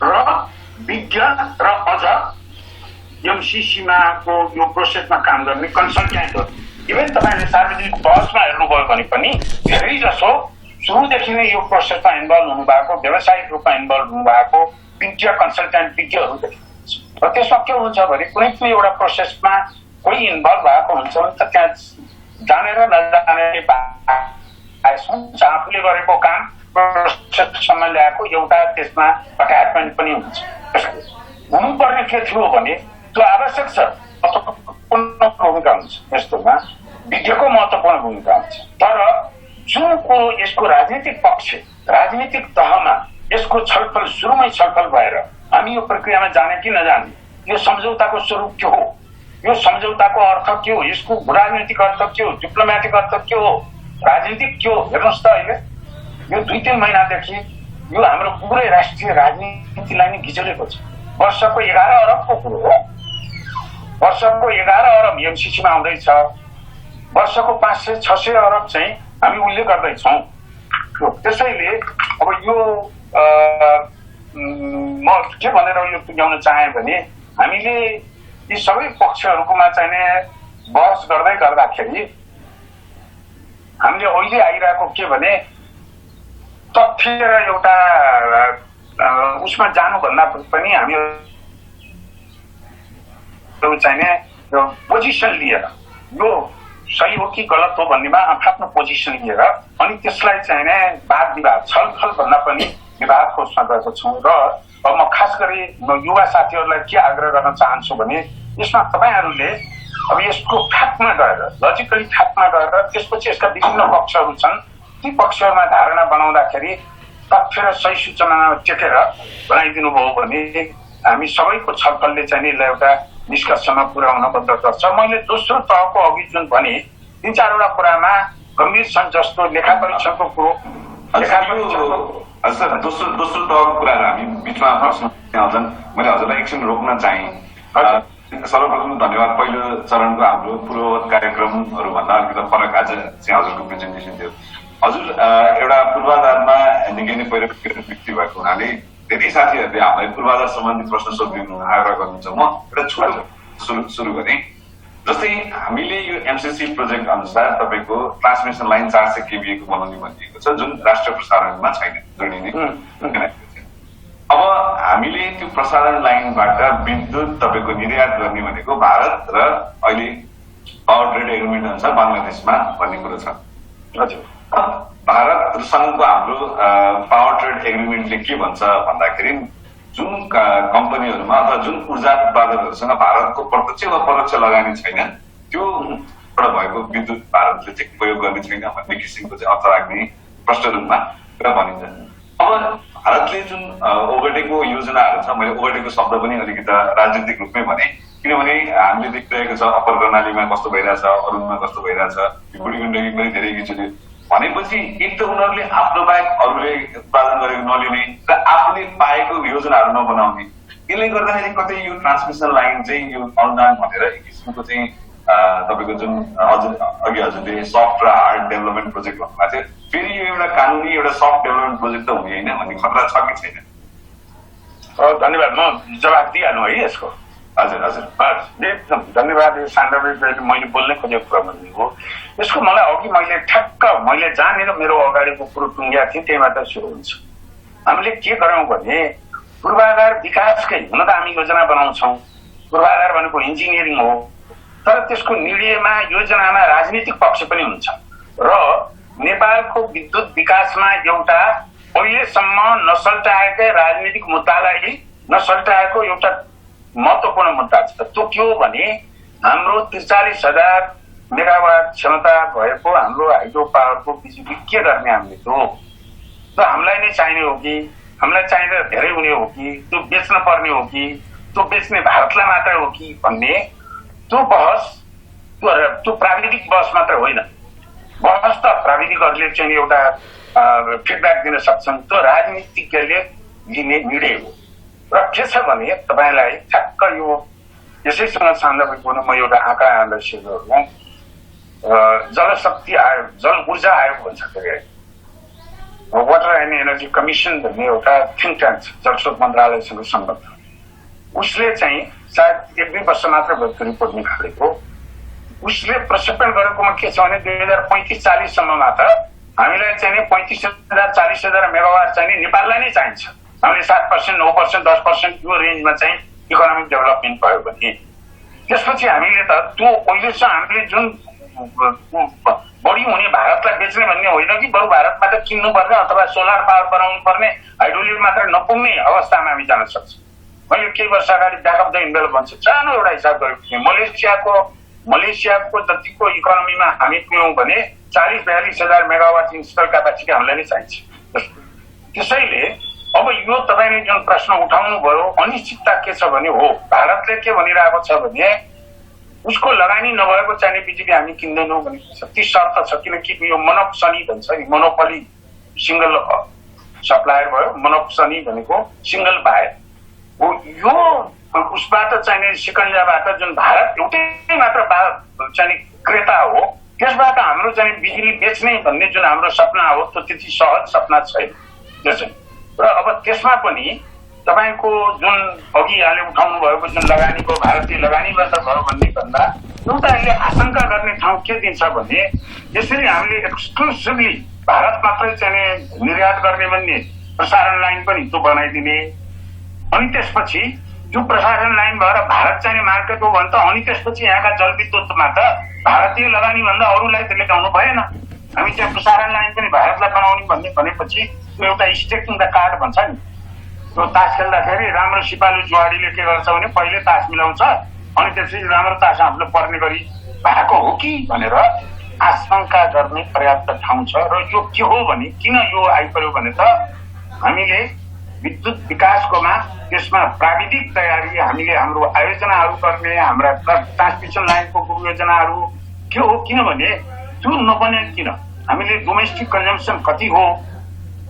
र विज्ञ र अझ एमसिसीमा को यो प्रोसेसमा काम गर्ने कन्सल्ट्यान्टहरू। इभन तपाईँले सार्वजनिक बहसमा हेर्नुभयो भने पनि धेरै जसो सुरुदेखि नै यो प्रोसेसमा इन्भल्भ हुनुभएको, व्यावसायिक रूपमा इन्भल्भ हुनुभएको विज्ञ कन्सल्ट्यान्ट विज्ञहरू देखिन्छ। र त्यसमा के हुन्छ भने कुनै पनि एउटा प्रोसेसमा कोही इन्भल्भ भएको हुन्छ भने त त्यहाँ जानेर नजानेर हुन्छ, आफूले गरेको काम प्रोसेससम्म ल्याएको एउटा त्यसमा अट्याचमेन्ट पनि हुन्छ। हुनुपर्ने के थियो भने त्यो आवश्यक छ, महत्त्वपूर्ण भूमिका हुन्छ, यस्तोमा विज्ञको महत्त्वपूर्ण भूमिका हुन्छ। तर जुन कुरो यसको राजनीतिक पक्ष, राजनीतिक तहमा यसको छलफल सुरुमै छलफल भएर हामी यो प्रक्रियामा जाने कि नजाने, यो सम्झौताको स्वरूप के हो, यो सम्झौताको अर्थ के हो, यसको राजनीतिक अर्थ के हो, डिप्लोमेटिक अर्थ के हो, राजनीतिक के हो। हेर्नुहोस् त अहिले यो 2-3 महिनादेखि यो हाम्रो पुरै राष्ट्रिय राजनीतिलाई नै गिजलेको छ। वर्षको 11 अरबको कुरो हो, वर्षको 11 अरब एमसिसीमा आउँदैछ, वर्षको 500-600 अरब चाहिँ हामी उल्लेख गर्दैछौँ। त्यसैले अब यो म के भनेर यो पुर्याउन चाहेँ भने हामीले यी सबै पक्षहरूकोमा चाहिने बहस गर्दै गर्दाखेरि हामीले अहिले आइरहेको के भने तथ्य र एउटा उसमा जानुभन्दा पनि हामी चाहिने यो पोजिसन लिएर यो सही हो कि गलत हो भन्नेमा आफ्नो पोजिसन लिएर अनि त्यसलाई चाहिने वाद विवाद छलफल भन्दा पनि विवादको उसमा गएको छौँ। र अब म खास गरी युवा साथीहरूलाई के आग्रह गर्न चाहन्छु भने यसमा तपाईँहरूले अब यसको खातमा गएर, लजिकली खातमा गएर त्यसपछि यसका विभिन्न पक्षहरू छन्, ती पक्षहरूमा धारणा बनाउँदाखेरि तथ्य र सही सूचनामा टेकेर बनाइदिनु भयो भने हामी सबैको छलफलले चाहिँ नि एउटा निष्कर्षमा पुर्याउन मद्दत गर्छ। मैले दोस्रो तहको अघि जुन भने 3-4 वटा कुरामा गम्भीर छन्, जस्तो लेखा परीक्षणको कुरो। सर दोस्रो तहको कुराहरू हामी बिचमा प्रश्न आउँछन्, मैले हजुरलाई एकछिन रोक्न चाहेँ। सर्वप्रथम धन्यवाद। पहिलो चरणको हाम्रो पूर्ववत कार्यक्रमहरूभन्दा अलिकति फरक आज चाहिँ हजुरको प्रेजेन्टेसन थियो। हजुर एउटा पूर्वाधारमा निकै नै पहिलो व्यक्ति भएको हुनाले धेरै साथीहरूले हामीलाई पूर्वाधार सम्बन्धी प्रश्न सोधिदिनु आग्रह गर्नुहुन्छ। म एउटा छोटो सुरु गरेँ। जस्तै हामीले यो एमसिसी प्रोजेक्ट अनुसार तपाईँको ट्रान्समिसन लाइन 400 kVA को बनाउने भनिएको छ, जुन राष्ट्रिय प्रसारणमा छैन जोडिने। अब हामीले त्यो प्रसारण लाइनबाट विद्युत तपाईँको निर्यात गर्ने भनेको भारत र अहिले पावर ट्रेड एग्रिमेन्ट अनुसार बङ्गलादेशमा भन्ने कुरो छ। भारतसँगको हाम्रो पावर ट्रेड एग्रिमेन्टले के भन्छ भन्दाखेरि जुन कम्पनीहरूमा अथवा जुन ऊर्जा उत्पादकहरूसँग भारतको प्रत्यक्ष वा परोक्ष लगानी छैन, त्योबाट भएको विद्युत भारतले चाहिँ प्रयोग गर्ने छैन भन्ने किसिमको चाहिँ अर्थ राख्ने प्रष्ट रूपमा भनिन्छ। अब भारतले जुन ओगटेको योजनाहरू छ, मैले ओगटेको शब्द पनि अलिकति राजनीतिक रूपमै भने, किनभने हामीले देखिरहेको छ अप्पर कर्णालीमा कस्तो भइरहेछ, अरुणमा कस्तो भइरहेछ, बुढी गण्डकी पनि धेरै किसिमले भनेपछि एक त उनीहरूले आफ्नो बाहेक अरूले उत्पादन गरेको नलिने र आफूले पाएको योजनाहरू नबनाउने, यसले गर्दाखेरि कतै यो ट्रान्समिसन लाइन चाहिँ यो अनुदान भनेर एक किसिमको चाहिँ तपाईँको जुन अघि हजुरले सफ्ट र हार्ड डेभलपमेन्ट प्रोजेक्ट भन्नुभएको थियो, फेरि यो एउटा कानुनी एउटा सफ्ट डेभलपमेन्ट प्रोजेक्ट त हुने होइन भन्ने खतरा छ कि छैन? धन्यवाद। म जवाब दिइहाल्नु है यसको। हजुर हजुर एकदम धन्यवाद। यो सान्दर्भिक मैले बोल्नै खोजेको कुरा भन्ने हो। यसको मलाई अघि मैले ठ्याक्क मैले जहाँनिर मेरो अगाडिको कुरो टुङ्ग्याएको थिएँ त्यहीबाट सुरु हुन्छ। हामीले के गरौँ भने पूर्वाधार विकासकै हुन त हामी योजना बनाउँछौँ, पूर्वाधार भनेको इन्जिनियरिङ हो, तर त्यसको निर्णयमा योजनामा राजनीतिक पक्ष पनि हुन्छ र नेपालको विद्युत विकासमा एउटा अहिलेसम्म नसल्टाएकै राजनीतिक मुद्दालाई नसल्टाएको एउटा महत्वपूर्ण मुद्दा छ। त्यो के हो भने हाम्रो 43,000 मेगावाट क्षमता भएको हाम्रो हाइड्रो पावरको बिजुली के गर्ने हामीले? त्यो हामीलाई नै चाहिने हो कि हामीलाई चाहिँदा धेरै हुने हो कि त्यो बेच्न पर्ने हो कि त्यो बेच्ने भारतलाई मात्रै हो कि भन्ने त्यो बहस, त्यो प्राविधिक बहस मात्र होइन। बहस त प्राविधिकहरूले चाहिँ एउटा फिडब्याक दिन सक्छन्, त्यो राजनीतिज्ञले लिने निर्णय हो। र के छ भने तपाईँलाई ठ्याक्क यो यसैसँग सान्दर्भिक हुन म एउटा आँकडा एनालाइसिस गरौँ। जलशक्ति आयोग, जल ऊर्जा आयोग भन्छ, वाटर एन्ड एनर्जी कमिसन भन्ने एउटा थिङ्क ट्याङ्क छ जलस्रोत मन्त्रालयसँग सम्बद्ध। उसले चाहिँ सायद 1-2 वर्ष मात्र भएको रिपोर्ट निकालेको। उसले प्रक्षेपण गरेकोमा के छ भने 2035-40 सम्ममा त हामीलाई चाहिँ 35,000-40,000 मेगावाट चाहिँ नेपाललाई नै चाहिन्छ। हामीले 7%, 9%, 10% यो रेन्जमा चाहिँ इकोनोमिक डेभलपमेन्ट भयो भने त्यसपछि हामीले त त्यो अहिलेसम्म हामीले जुन बढी हुने भारतलाई बेच्ने भन्ने होइन कि बरु भारतबाट किन्नु पर्ने अथवा सोलर पावर बनाउनु पर्ने, हाइड्रोलिक मात्र नपुग्ने अवस्थामा हामी जान सक्छौँ। मैले केही वर्ष अगाडि ब्याकअप द इन्भेलप भन्छ सानो एउटा हिसाब गरेको थिएँ। मलेसियाको जतिको इकोनोमीमा हामी पुग्यौँ भने 40-42,000 मेगावाट इन्स्टल क्यापासिटी हामीलाई नै चाहिन्छ। त्यसैले अब यो तपाईँले जुन प्रश्न उठाउनु भयो, अनिश्चितता के छ भने हो भारतले के भनिरहेको छ भने उसको लगानी नभएको चाहिने बिजुली हामी किन्दैनौँ भनेको छ। ती शर्त छ, किनकि यो मोनोपोली भन्छ नि, मोनोपोली सिंगल सप्लायर भयो, मोनोपोली भनेको सिंगल बायर हो। यो उसबाट चाहिने सिकन्जाबाट जुन भारत एउटै मात्र चाहिने क्रेता हो, त्यसबाट हाम्रो चाहिँ बिजुली बेच्ने भन्ने जुन हाम्रो सपना हो त्यो त्यति सहज सपना छैन। र अब त्यसमा पनि तपाईँको जुन अघि यहाँले उठाउनु भएको जुन लगानीको भारतीय लगानीबाट भयो भन्ने भन्दा एउटा यसले आशंका गर्ने ठाउँ के दिन्छ भने यसरी हामीले एक्सक्लुसिभली भारत मात्रै चाहिँ निर्यात गर्ने भन्ने प्रसारण लाइन पनि त्यो बनाइदिने, अनि त्यसपछि त्यो प्रसारण लाइन भएर भारत चाहिँ मार्केट हो भने त अनि त्यसपछि यहाँका जलविद्युतमा त भारतीय लगानी भन्दा अरूलाई त ल्याउनु भएन। हामी त्यहाँ प्रसारण लाइन पनि भारतलाई बनाउने भन्ने भनेपछि त्यो एउटा स्टेकिङ द कार्ड भन्छ नि, त्यो तास खेल्दाखेरि राम्रो सिपालु जुवाडीले के गर्छ भने पहिले तास मिलाउँछ अनि त्यसपछि राम्रो तास आफूले पर्ने गरी भएको हो कि भनेर आशंका गर्ने पर्याप्त ठाउँ छ। र यो के हो भने किन यो आइपर्यो भने त हामीले विद्युत विकासकोमा त्यसमा प्राविधिक तयारी हामीले हाम्रो आयोजनाहरू गर्ने हाम्रा ट्रान्समिसन लाइनको योजनाहरू के हो किनभने त्यो नबने किन हामीले डोमेस्टिक कन्जम्सन कति हो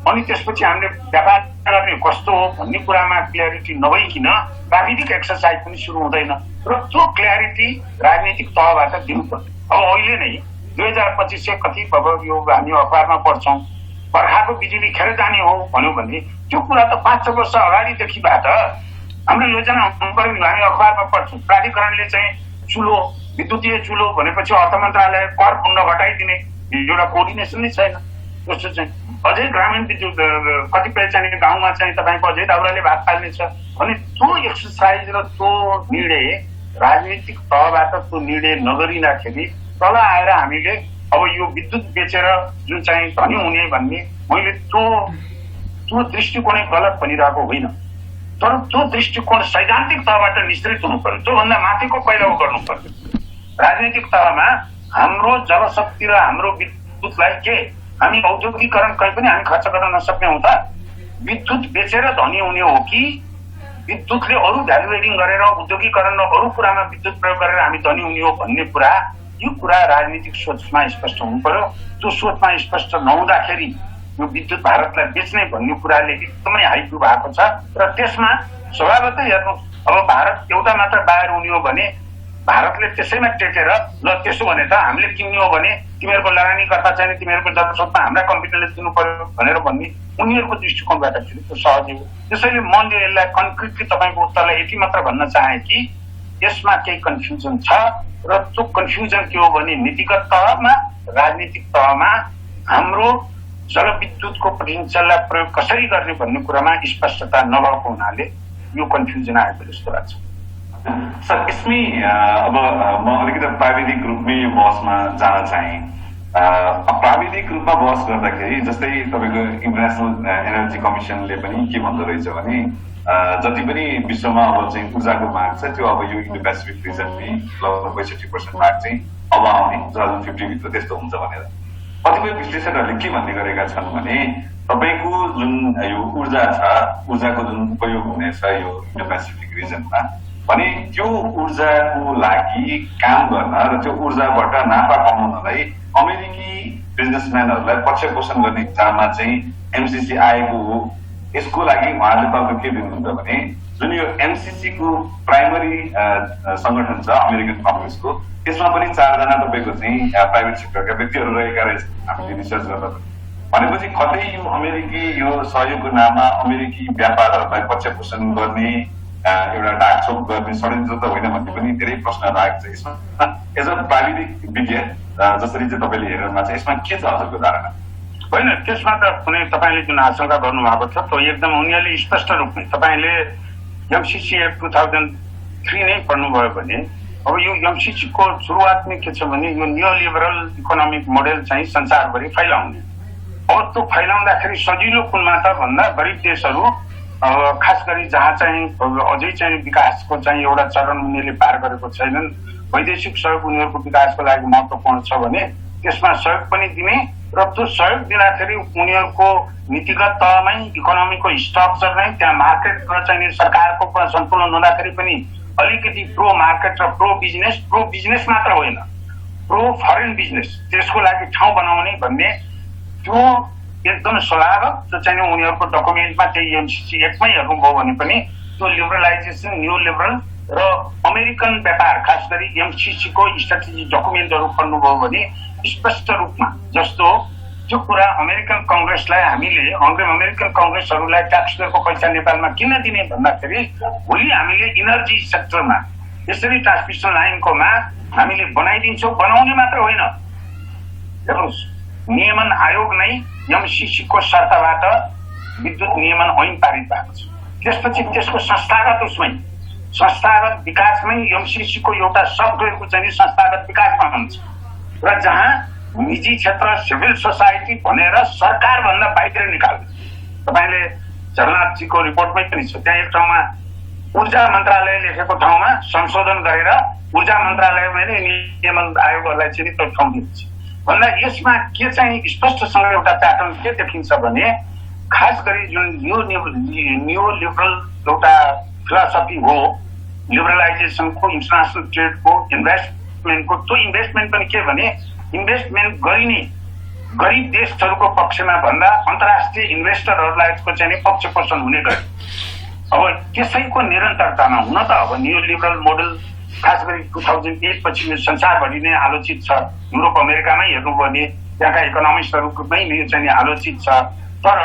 अनि त्यसपछि हामीले व्यापार गर्ने कस्तो हो भन्ने कुरामा क्ल्यारिटी नभइकन प्राविधिक एक्सरसाइज पनि सुरु हुँदैन र त्यो क्ल्यारिटी राजनीतिक तहबाट दिनुपर्छ। अब अहिले नै 2025 कति अब यो हामी अखबारमा पढ्छौँ बर्खाको बिजुली खेर जाने हो भन्यो भने त्यो कुरा त 5-6 वर्ष अगाडिदेखिबाट हाम्रो योजना हुनुपर्ने हामी अखबारमा पढ्छौँ। प्राधिकरणले चाहिँ चुलो विद्युतीय चुलो भनेपछि अर्थ मन्त्रालय कर पुण्य घटाइदिने एउटा कोअर्डिनेसन नै छैन। जस्तो चाहिँ अझै ग्रामीण विद्युत कतिपय चाहिँ गाउँमा चाहिँ तपाईँको अझै दाउराले भात पाल्ने छ भने त्यो एक्सरसाइज र त्यो निर्णय राजनीतिक तहबाट त्यो निर्णय नगरिँदाखेरि तल आएर हामीले अब यो विद्युत बेचेर जुन चाहिँ धनी हुने भन्ने मैले त्यो दृष्टिकोणै गलत भनिरहेको होइन तर त्यो दृष्टिकोण सैद्धान्तिक तहबाट निश्चित हुनु पर्यो। त्योभन्दा माथिको पहिलो गर्नु पर्यो। राजनीतिक तहमा हाम्रो जलशक्ति र हाम्रो विद्युतलाई के हामी औद्योगिकरण कहीँ पनि हामी खर्च गर्न नसक्ने हुँ त विद्युत बेचेर धनी हुने हो कि विद्युतले अरू भ्यालु एडिङ गरेर उद्योगिकरण र अरू कुरामा विद्युत प्रयोग गरेर हामी धनी हुने हो भन्ने कुरा यो कुरा राजनीतिक सोचमा स्पष्ट हुनु पर्यो। त्यो सोचमा स्पष्ट नहुँदाखेरि यो विद्युत भारतलाई बेच्ने भन्ने कुराले एकदमै हाइकु भएको छ र त्यसमा स्वभावतै हेर्नु अब भारत एउटा मात्र बाहिर हुने हो भने भारतले त्यसैमा टेकेर ल त्यसो भने त हामीले किन्ने हो भने तिमीहरूको लगानीकर्ता चाहिँ तिमीहरूको जलस्रोतमा हाम्रा कम्प्युटरले दिनु पर्यो भनेर भन्ने उनीहरूको दृष्टिकोणबाट फेरि त्यो सहज हो। त्यसैले मैले यसलाई कन्क्रिटली तपाईँको उत्तरलाई यति मात्र भन्न चाहे कि यसमा केही कन्फ्युजन छ र त्यो कन्फ्युजन के हो भने नीतिगत तहमा राजनीतिक तहमा हाम्रो जलविद्युतको पोटेन्सियललाई प्रयोग कसरी गर्ने भन्ने कुरामा स्पष्टता नभएको हुनाले यो कन्फ्युजन आएको जस्तो लाग्छ। सर यसमै अब म अलिकति प्राविधिक रूपमै यो बहसमा जान चाहे। प्राविधिक रूपमा बहस गर्दाखेरि जस्तै तपाईँको इन्टरनेसनल एनर्जी कमिसनले पनि के भन्दो रहेछ भने जति पनि विश्वमा अब चाहिँ ऊर्जाको माग छ त्यो अब यो इन्डो पेसिफिक रिजनमै लगभग 65% माग चाहिँ अब आउने 2050 भित्र त्यस्तो हुन्छ भनेर कतिपय विश्लेषकहरूले के भन्ने गरेका छन् भने तपाईँको जुन यो ऊर्जा छ ऊर्जाको जुन उपयोग हुनेछ यो इन्डो पेसिफिक रिजनमा भने त्यो ऊर्जाको लागि काम गर्न र त्यो ऊर्जाबाट नाफा कमाउनलाई अमेरिकी बिजनेसम्यानहरूलाई पक्ष पोषण गर्ने इच्छामा चाहिँ एमसिसी आएको हो। यसको लागि उहाँले तपाईँको के दिनुहुन्छ भने जुन यो एमसिसी को प्राइमरी संगठन छ अमेरिकन कङ्ग्रेसको त्यसमा पनि 4 जना तपाईँको चाहिँ प्राइभेट सेक्टरका व्यक्तिहरू रहेका रहेछ हामीले रिसर्च गर्दा भनेपछि कतै यो अमेरिकी यो सहयोगको नाममा अमेरिकी व्यापारहरूलाई पक्ष पोषण गर्ने एउटा ढाकछोप गर्ने षड्यन्त्र त होइन भन्ने पनि धेरै प्रश्नहरू आएको छ। यसमा एज अ प्राविधिक विज्ञान जसरी चाहिँ तपाईँले हेर्नुमा छ यसमा के छ हजुरको धारणा? होइन त्यसमा त कुनै तपाईँले जुन आशंका गर्नुभएको छ त्यो एकदम उनीहरूले स्पष्ट रूपमै तपाईँले एमसिसी एक्ट 2003 नै पढ्नुभयो भने अब यो एमसिसी को सुरुवात नै के छ भने यो न्यू लिबरल इकोनोमिक मोडेल चाहिँ संसारभरि फैलाउने। अब त्यो फैलाउँदाखेरि सजिलो कुनमा त भन्दा गरिब देशहरू खास गरी जहाँ चाहिँ अझै चाहिँ विकासको चाहिँ एउटा चरण उनीहरूले पार गरेको छैनन् वैदेशिक सहयोग उनीहरूको विकासको लागि महत्त्वपूर्ण छ भने त्यसमा सहयोग पनि दिने र त्यो सहयोग दिँदाखेरि उनीहरूको नीतिगत तहमै इकोनोमीको स्ट्रक्चर नै त्यहाँ मार्केट र चाहिँ सरकारको सन्तुलन हुँदाखेरि पनि अलिकति प्रो मार्केट र प्रो बिजनेस मात्र होइन प्रो फरेन बिजनेस त्यसको लागि ठाउँ बनाउने भन्ने त्यो एकदम स्वाभाविक त्यो चाहिँ उनीहरूको डकुमेन्टमा त्यही एमसिसी एक्टमै हेर्नुभयो भने पनि त्यो लिबरलाइजेसन न्यू लिबरल र अमेरिकन व्यापार खास गरी एमसिसी को स्ट्रेटेजी डकुमेन्टहरू पढ्नुभयो भने स्पष्ट रूपमा जस्तो त्यो कुरा अमेरिकन कङ्ग्रेसलाई हामीले अमेरिकन कङ्ग्रेसहरूलाई ट्याक्स पेयरको पैसा नेपालमा किन दिने भन्दाखेरि भोलि हामीले इनर्जी सेक्टरमा यसरी ट्रान्समिसन लाइनकोमा हामीले बनाइदिन्छौँ बनाउने मात्र होइन हेर्नुहोस् नियमन आयोग नै एमसिसी को शर्तबाट विद्युत नियमन ऐन पारित भएको छ। त्यसपछि त्यसको संस्थागत विकासमै एमसिसी को एउटा सफ्टवेयरको चाहिँ संस्थागत विकासमा हुन्छ र जहाँ निजी क्षेत्र सिभिल सोसाइटी भनेर सरकार भन्दा बाहिर निकाल्छ। तपाईँले झलनाथजीको रिपोर्टमै पनि छ त्यहाँ एक ठाउँमा ऊर्जा मन्त्रालय लेखेको ठाउँमा संशोधन गरेर ऊर्जा मन्त्रालयमा नै नियमन आयोगहरूलाई चाहिँ ठाउँ दिन्छ भन्दा यसमा के चाहिँ स्पष्टसँग एउटा प्याटर्न के देखिन्छ भने खास गरी जुन न्यू लिबरल एउटा फिलोसफी हो लिबरलाइजेसनको इन्टरनेसनल ट्रेडको इन्भेस्टमेन्टको, त्यो इन्भेस्टमेन्ट पनि के भने इन्भेस्टमेन्ट गरिने गरिब देशहरूको पक्षमा भन्दा अन्तर्राष्ट्रिय इन्भेस्टरहरूलाई चाहिँ पक्ष पोषण हुने गरी अब त्यसैको निरन्तरतामा हुन त अब न्यू लिबरल मोडल खास गरी 2008 पछि संसारभरि नै आलोचित छ। युरोप अमेरिकामै हेर्नु भने त्यहाँका इकोनोमिस्टहरूमै यो चाहिँ आलोचित छ। तर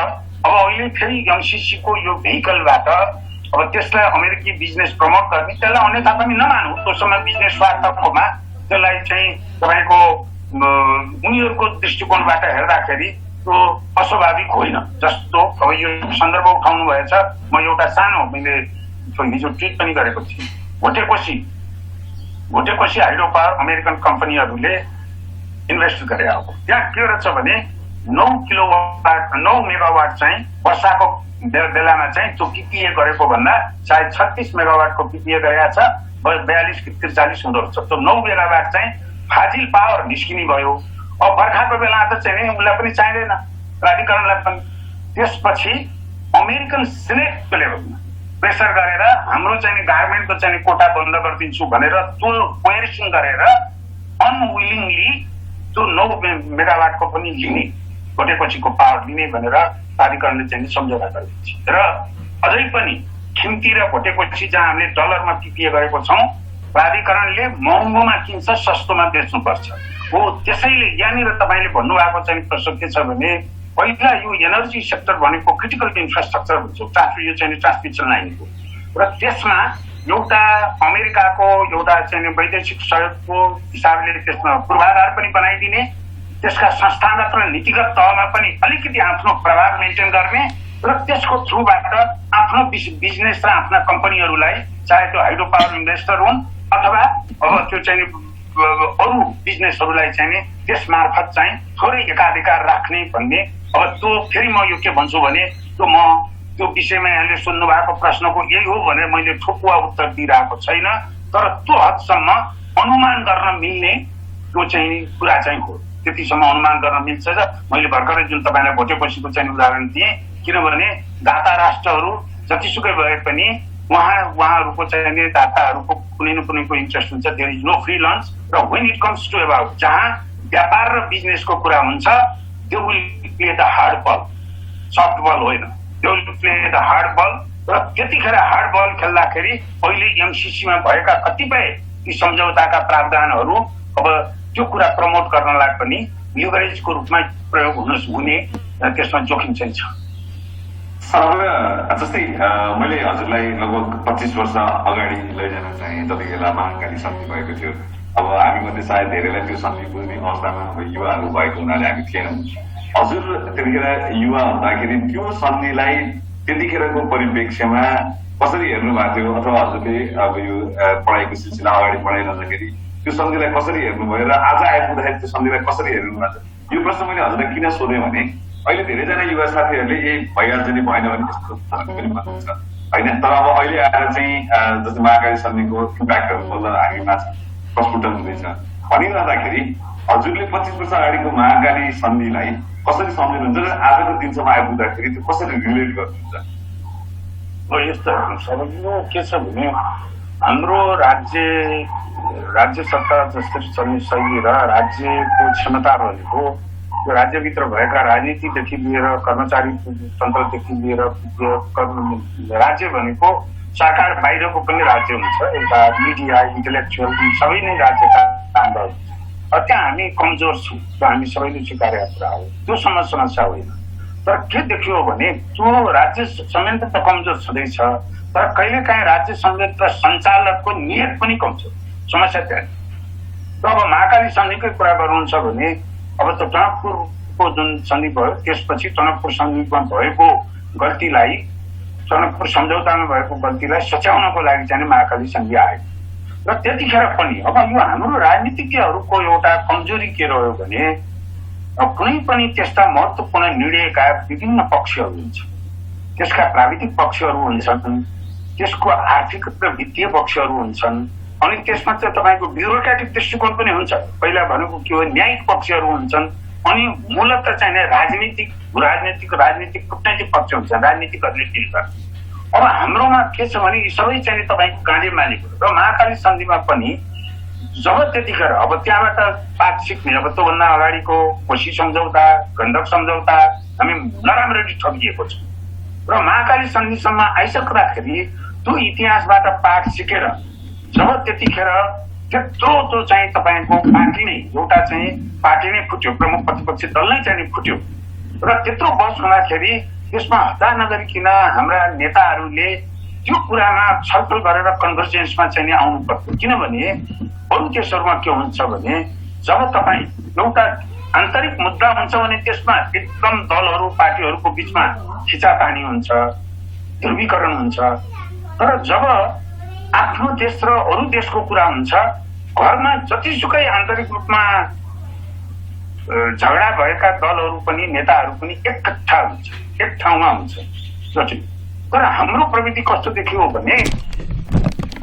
अब अहिले फेरि एमसीसीको यो भेहिकलबाट अब त्यसलाई अमेरिकी बिजनेस प्रमोट गर्ने, त्यसलाई अन्यथा पनि नमान्नु। त्यो समय बिजनेस स्वार्थमा त्यसलाई चाहिँ तपाईँको उनीहरूको दृष्टिकोणबाट हेर्दाखेरि त्यो अस्वाभाविक होइन जस्तो अब यो सन्दर्भ उठाउनु भएछ। म एउटा सानो मैले हिजो ट्विट पनि गरेको थिएँ। भोटेकोसी हाइड्रो पावर अमेरिकन कम्पनीहरूले इन्भेस्ट गरे हो। त्यहाँ के रहेछ भने 9 मेगावाट चाहिँ वर्षाको बेलामा चाहिँ त्यो पिपिए गरेको भन्दा सायद 36 मेगावाटको पिपिए गरेका छ, 42 कि 43 हुँदो रहेछ। त्यो 9 मेगावाट चाहिँ फाजिल पावर निस्किने भयो। अब बर्खाको बेला त चाहिँ उसलाई पनि चाहिँदैन, प्राधिकरणलाई पनि। त्यसपछि अमेरिकन सेनेटको लेभलमा प्रेसर गरेर हाम्रो चाहिँ गार्मेन्टको चाहिँ कोटा बन्द गरिदिन्छु भनेर त्यो कोएरिसन गरेर अनविलिङली त्यो 9 मेगावाटको पनि लिने, भोटेपछिको पावर लिने भनेर प्राधिकरणले चाहिँ सम्झौता गरेको छ। र अझै पनि खिम्ती र भोटेपछि जहाँ हामीले डलरमा पिपिए गरेको छौँ, प्राधिकरणले महँगोमा किन्छ, सस्तोमा बेच्नुपर्छ हो। त्यसैले यहाँनिर तपाईँले भन्नुभएको चाहिँ प्रश्न के छ भने पहिला यो एनर्जी सेक्टर भनेको क्रिटिकल इन्फ्रास्ट्रक्चर हुन्छ, यो चाहिँ ट्रान्समिसन लाइनको, र त्यसमा एउटा अमेरिकाको एउटा चाहिँ वैदेशिक सहयोगको हिसाबले त्यसमा पूर्वाधार पनि बनाइदिने, त्यसका संस्थागत र नीतिगत तहमा पनि अलिकति आफ्नो प्रभाव मेन्टेन गर्ने र त्यसको थ्रुबाट आफ्नो बिजनेस र आफ्ना कम्पनीहरूलाई चाहे त्यो हाइड्रो पावर इन्भेस्टर हुन् अथवा अब त्यो चाहिँ अरू बिजनेसहरूलाई चाहिँ त्यस मार्फत चाहिँ थोरै एकाधिकार राख्ने भन्ने। अब त्यो फेरि म यो के भन्छु भने त्यो विषयमा यहाँले सुन्नु भएको प्रश्नको यही हो भनेर मैले ठोकुवा उत्तर दिइरहेको छैन, तर त्यो हदसम्म अनुमान गर्न मिल्ने त्यो चाहिँ कुरा चाहिँ हो। त्यतिसम्म अनुमान गर्न मिल्छ। मैले भर्खरै जुन तपाईँलाई भोटेपछिको चाहिँ उदाहरण दिएँ, किनभने दाता राष्ट्रहरू जतिसुकै भए पनि उहाँहरूको चाहिँ दाताहरूको कुनै न कुनैको इन्ट्रेस्ट हुन्छ। There is no free lunch. र when it comes to about जहाँ व्यापार र बिजनेसको कुरा हुन्छ, they will play the hard ball, soft ball होइन, they will play the hard ball. र त्यतिखेर हार्ड बल खेल्दाखेरि अहिले एमसीसीमा भएका कतिपय ती सम्झौताका प्रावधानहरू अब त्यो कुरा प्रमोट गर्नलाई पनि लिभरेजको रूपमा प्रयोग हुने त्यसमा जोखिम चाहिँ छ। जस्तै मैले हजुरलाई लगभग 25 वर्ष अगाडि लैजान चाहे, त्यतिखेर महाकाली सन्धि भएको थियो। अब हामी मध्ये सायद धेरैलाई त्यो सन्धि बुझ्ने अवस्थामा युवाहरू भएको हुनाले हामी थिएनौँ। हजुर त्यतिखेर युवा हुँदाखेरि त्यो सन्धिलाई त्यतिखेरको परिप्रेक्ष्यमा कसरी हेर्नु भएको थियो, अथवा हजुरले अब यो पढाइको सिलसिला अगाडि बढाइरहँदाखेरि त्यो सन्धिलाई कसरी हेर्नुभयो र आज आइपुग्दाखेरि त्यो सन्धिलाई कसरी हेर्नु भएको छ? यो प्रश्न मैले हजुरलाई किन सोधेँ भने अहिले धेरैजना युवा साथीहरूले भइहाल्छ नि, भएन भने त्यस्तो पनि भन्नुहुन्छ होइन। तर अब अहिले आएर चाहिँ जस्तै महाकाली सन्धिको इम्प्याक्टहरू बल्ल हामीमा प्रस्फुटन हुँदैछ भनिरहँदाखेरि हजुरले 25 वर्ष अगाडिको महाकाली सन्धिलाई कसरी सम्झिनुहुन्छ र आजको दिनसम्म आइपुग्दाखेरि त्यो कसरी रिलेट गर्नुहुन्छ? यस्तो सबैको के छ भने हाम्रो राज्य सत्ता जसरी चल्ने शैली र राज्यको क्षमता भनेको त्यो राज्यभित्र भएका राजनीतिदेखि लिएर कर्मचारी तन्त्रदेखि लिएर राज्य भनेको सरकार बाहिरको पनि राज्य हुन्छ, एउटा मिडिया इन्टेलेक्चुअल सबै नै राज्यका कामहरू। त्यहाँ हामी कमजोर छौँ, त्यो हामी सबैले स्वीकारेका कुरा हो, त्यो समस्या होइन। तर के देखियो भने त्यो राज्य संयन्त्र त कमजोर छँदैछ, तर कहिलेकाहीँ राज्य संयन्त्र सञ्चालकको नियत पनि कमजोर। समस्या त्यहाँ। त अब महाकाली सन्धिकै कुरा गर्नुहुन्छ भने अब त टनकपुरको जुन सन्धि भयो त्यसपछि टनकपुर सन्धिमा भएको गल्तीलाई, टनकपुर सम्झौतामा भएको गल्तीलाई सच्याउनको लागि चाहिँ महाकाली सन्धि आयो। र त्यतिखेर पनि अब यो हाम्रो राजनीतिज्ञहरूको एउटा कमजोरी के रह्यो भने कुनै पनि त्यस्ता महत्त्वपूर्ण निर्णयका विभिन्न पक्षहरू हुन्छ, त्यसका प्राविधिक पक्षहरू हुन्छन्, त्यसको आर्थिक र वित्तीय पक्षहरू हुन्छन्, अनि त्यसमा चाहिँ तपाईँको ब्युरोक्रेटिक दृष्टिकोण पनि हुन्छ। पहिला भनेको के हो, न्यायिक पक्षहरू हुन्छन्, अनि मूलत चाहिँ राजनीतिक कुटनैतिक पक्ष हुन्छ, राजनीतिकहरूले डिल गर्छ। अब हाम्रोमा के छ भने यी सबै चाहिँ तपाईँको गाँडे मालिकहरू र महाकाली सन्धिमा पनि जब त्यतिखेर अब त्यहाँबाट पाठ सिक्ने, अब त्योभन्दा अगाडिको कोशी सम्झौता, गण्डक सम्झौता हामी नराम्ररी ठगिएको छौँ र महाकाली सन्धिसम्म आइसक्दाखेरि त्यो इतिहासबाट पाठ सिकेर जब त्यतिखेर त्यत्रो त्यो चाहिँ तपाईँको पार्टी नै फुट्यो, प्रमुख प्रतिपक्षी दल नै चाहिँ फुट्यो र त्यत्रो बस हुँदाखेरि त्यसमा हतार नगरिकन हाम्रा नेताहरूले त्यो कुरामा छलफल गरेर कन्भर्जेन्समा चाहिँ आउनु पर्छ। किनभने अरू देशहरूमा के हुन्छ भने जब तपाईँ एउटा आन्तरिक मुद्दा हुन्छ भने त्यसमा एकदम दलहरू पार्टीहरूको बिचमा खिचातानी हुन्छ, ध्रुवीकरण हुन्छ। तर जब आफ्नो देश र अरू देशको कुरा हुन्छ, घरमा जतिसुकै आन्तरिक रूपमा झगडा भएका दलहरू पनि नेताहरू पनि एकट्ठा हुन्छ, एक ठाउँमा हुन्छ जति। तर हाम्रो प्रविधि कस्तो देखियो भने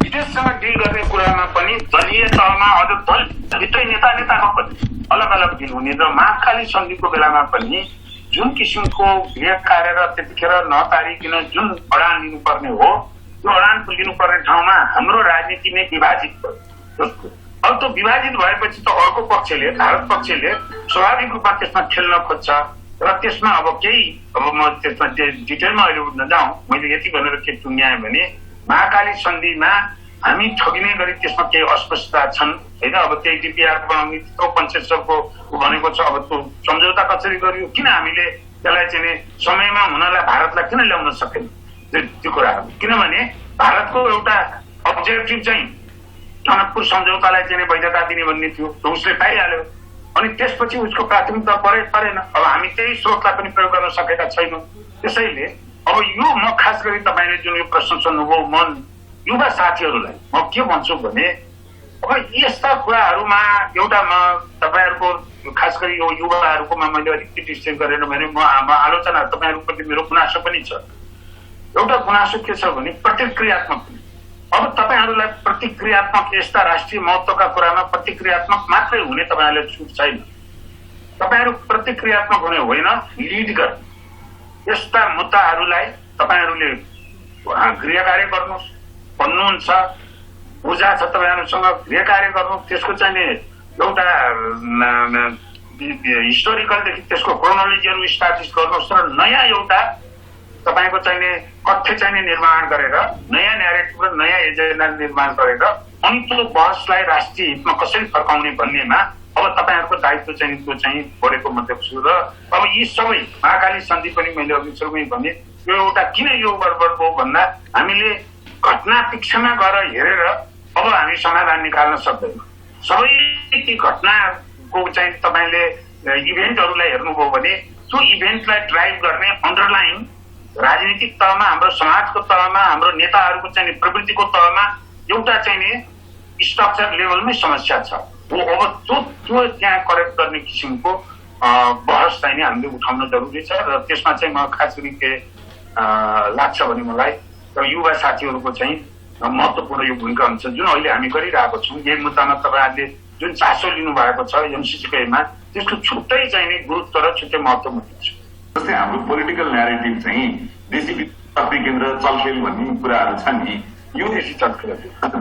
विदेशसँग डिल गर्ने कुरामा पनि दलीय तहमा अझ दलभित्रै नेताको पनि अलग अलग डिल हुने र महाकाली सन्धिको बेलामा पनि जुन किसिमको भेट कार्येर त्यतिखेर नतारिकन जुन अडान लिनुपर्ने हो त्यो अडान लिनुपर्ने ठाउँमा हाम्रो राजनीति नै विभाजित भयो। अब त्यो विभाजित भएपछि त अर्को पक्षले, भारत पक्षले स्वाभाविक रूपमा त्यसमा खेल्न खोज्छ र त्यसमा अब म त्यसमा डिटेलमा अहिले नजाउँ, मैले यति भनेर के टुङ्ग्याएँ भने महाकाली सन्धिमा हामी ठगिने गरी त्यसमा केही अस्पष्टता छन् होइन। अब त्यही डिपिआर बनाउने त्यो पञ्चेश्वरको भनेको छ, अब त्यो सम्झौता कसरी गरियो, किन हामीले त्यसलाई चाहिँ समयमा हुनलाई भारतलाई किन ल्याउन सकेन त्यो कुराहरू। किनभने भारतको एउटा अब्जेक्टिभ चाहिँ टनकपुर सम्झौतालाई चाहिँ वैधता दिने भन्ने थियो, उसले पाइहाल्यो। अनि त्यसपछि उसको प्राथमिकता परेन। अब हामी त्यही स्रोतलाई पनि प्रयोग गर्न सकेका छैनौँ। त्यसैले अब यो म खास गरी तपाईँले जुन यो प्रश्न सोध्नुभयो, म युवा साथीहरूलाई म के भन्छु भने अब यस्ता कुराहरूमा एउटा म तपाईँहरूको खास गरी यो युवाहरूकोमा मैले अलिकति डिस्टेन्स गरेर भने म आलोचना तपाईँहरूप्रति मेरो गुनासो पनि छ। एउटा गुनासो के छ भने प्रतिक्रियात्मक। अब तपाईँहरूलाई प्रतिक्रियात्मक यस्ता राष्ट्रिय महत्त्वका कुरामा प्रतिक्रियात्मक मात्रै हुने तपाईँहरूले छुट छैन। तपाईँहरू प्रतिक्रियात्मक हुने होइन, लिड गर्ने। यस्ता मुद्दाहरूलाई तपाईँहरूले गृह कार्य गर्नुहोस्, भन्नुहुन्छ ऊर्जा छ तपाईँहरूसँग, गृह कार्य गर्नु, त्यसको चाहिँ एउटा हिस्टोरिकलदेखि त्यसको क्रोनोलोजीहरू स्टाब्लिस गर्नुहोस् र नयाँ एउटा तपाईँको चाहिने कथ्य चाहिने निर्माण गरेर नयाँ न्यारेटिभ र नयाँ एजेन्डा निर्माण गरेर अनि त्यो बहसलाई राष्ट्रिय हितमा कसरी फर्काउने भन्नेमा अब तपाईँहरूको दायित्व चाहिँ त्यो चाहिँ बढेको म देख्छु। र अब यी सबै महाकाली सन्धि पनि मैले अघि सुरुमै भने यो एउटा किन यो गडबड भयो भन्दा हामीले घटना पिछामा गएर हेरेर अब हामी समाधान निकाल्न सक्दैनौँ। सबै ती घटनाको चाहिँ तपाईँले इभेन्टहरूलाई हेर्नुभयो भने त्यो इभेन्टलाई ड्राइभ गर्ने अन्डरलाइन राजनीतिक तहमा, हाम्रो समाजको तहमा, हाम्रो नेताहरूको चाहिँ प्रवृत्तिको तहमा एउटा चाहिँ स्ट्रक्चर लेभलमै समस्या छ। अब त्यो त्यहाँ करेक्ट गर्ने किसिमको बहस चाहिँ हामीले उठाउन जरुरी छ र त्यसमा चाहिँ म खास गरी के लाग्छ भने मलाई युवा साथीहरूको चाहिँ महत्त्वपूर्ण यो भूमिका हुन्छ जुन अहिले हामी गरिरहेको छौँ। यही मुद्दामा तपाईँहरूले जुन चासो लिनुभएको छ एमसिसीमा त्यसको छुट्टै चाहिँ गुरुत्व र छुट्टै महत्त्व म दिन्छु। जस्तै हाम्रो पोलिटिकल न्यारेटिभ चाहिँ देशी शक्ति केन्द्र चलखेल भन्ने कुराहरू छन् नि, यो देशी चलखेल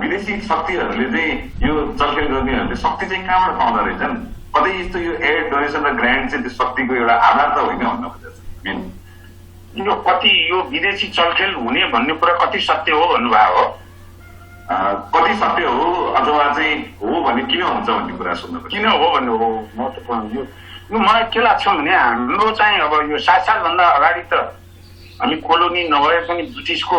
विदेशी शक्तिहरूले चाहिँ यो चलखेल गर्नेहरूले शक्ति चाहिँ कहाँबाट पाउँदो रहेछन्? कतै यस्तो यो एड डोनेसन र ग्रान्ट चाहिँ त्यो शक्तिको एउटा आधार त होइन भन्न खोजेको छ। यो कति यो विदेशी चलखेल हुने भन्ने कुरा कति सत्य हो भन्नुभएको हो, कति सत्य हो अथवा चाहिँ हो भने किन हुन्छ भन्ने कुरा सुन्नु किन हो भन्ने हो महत्त्वपूर्ण। यो मलाई के लाग्छ भने हाम्रो चाहिँ अब यो 7 सालभन्दा अगाडि त हामी कोलोनी नभए पनि ब्रिटिसको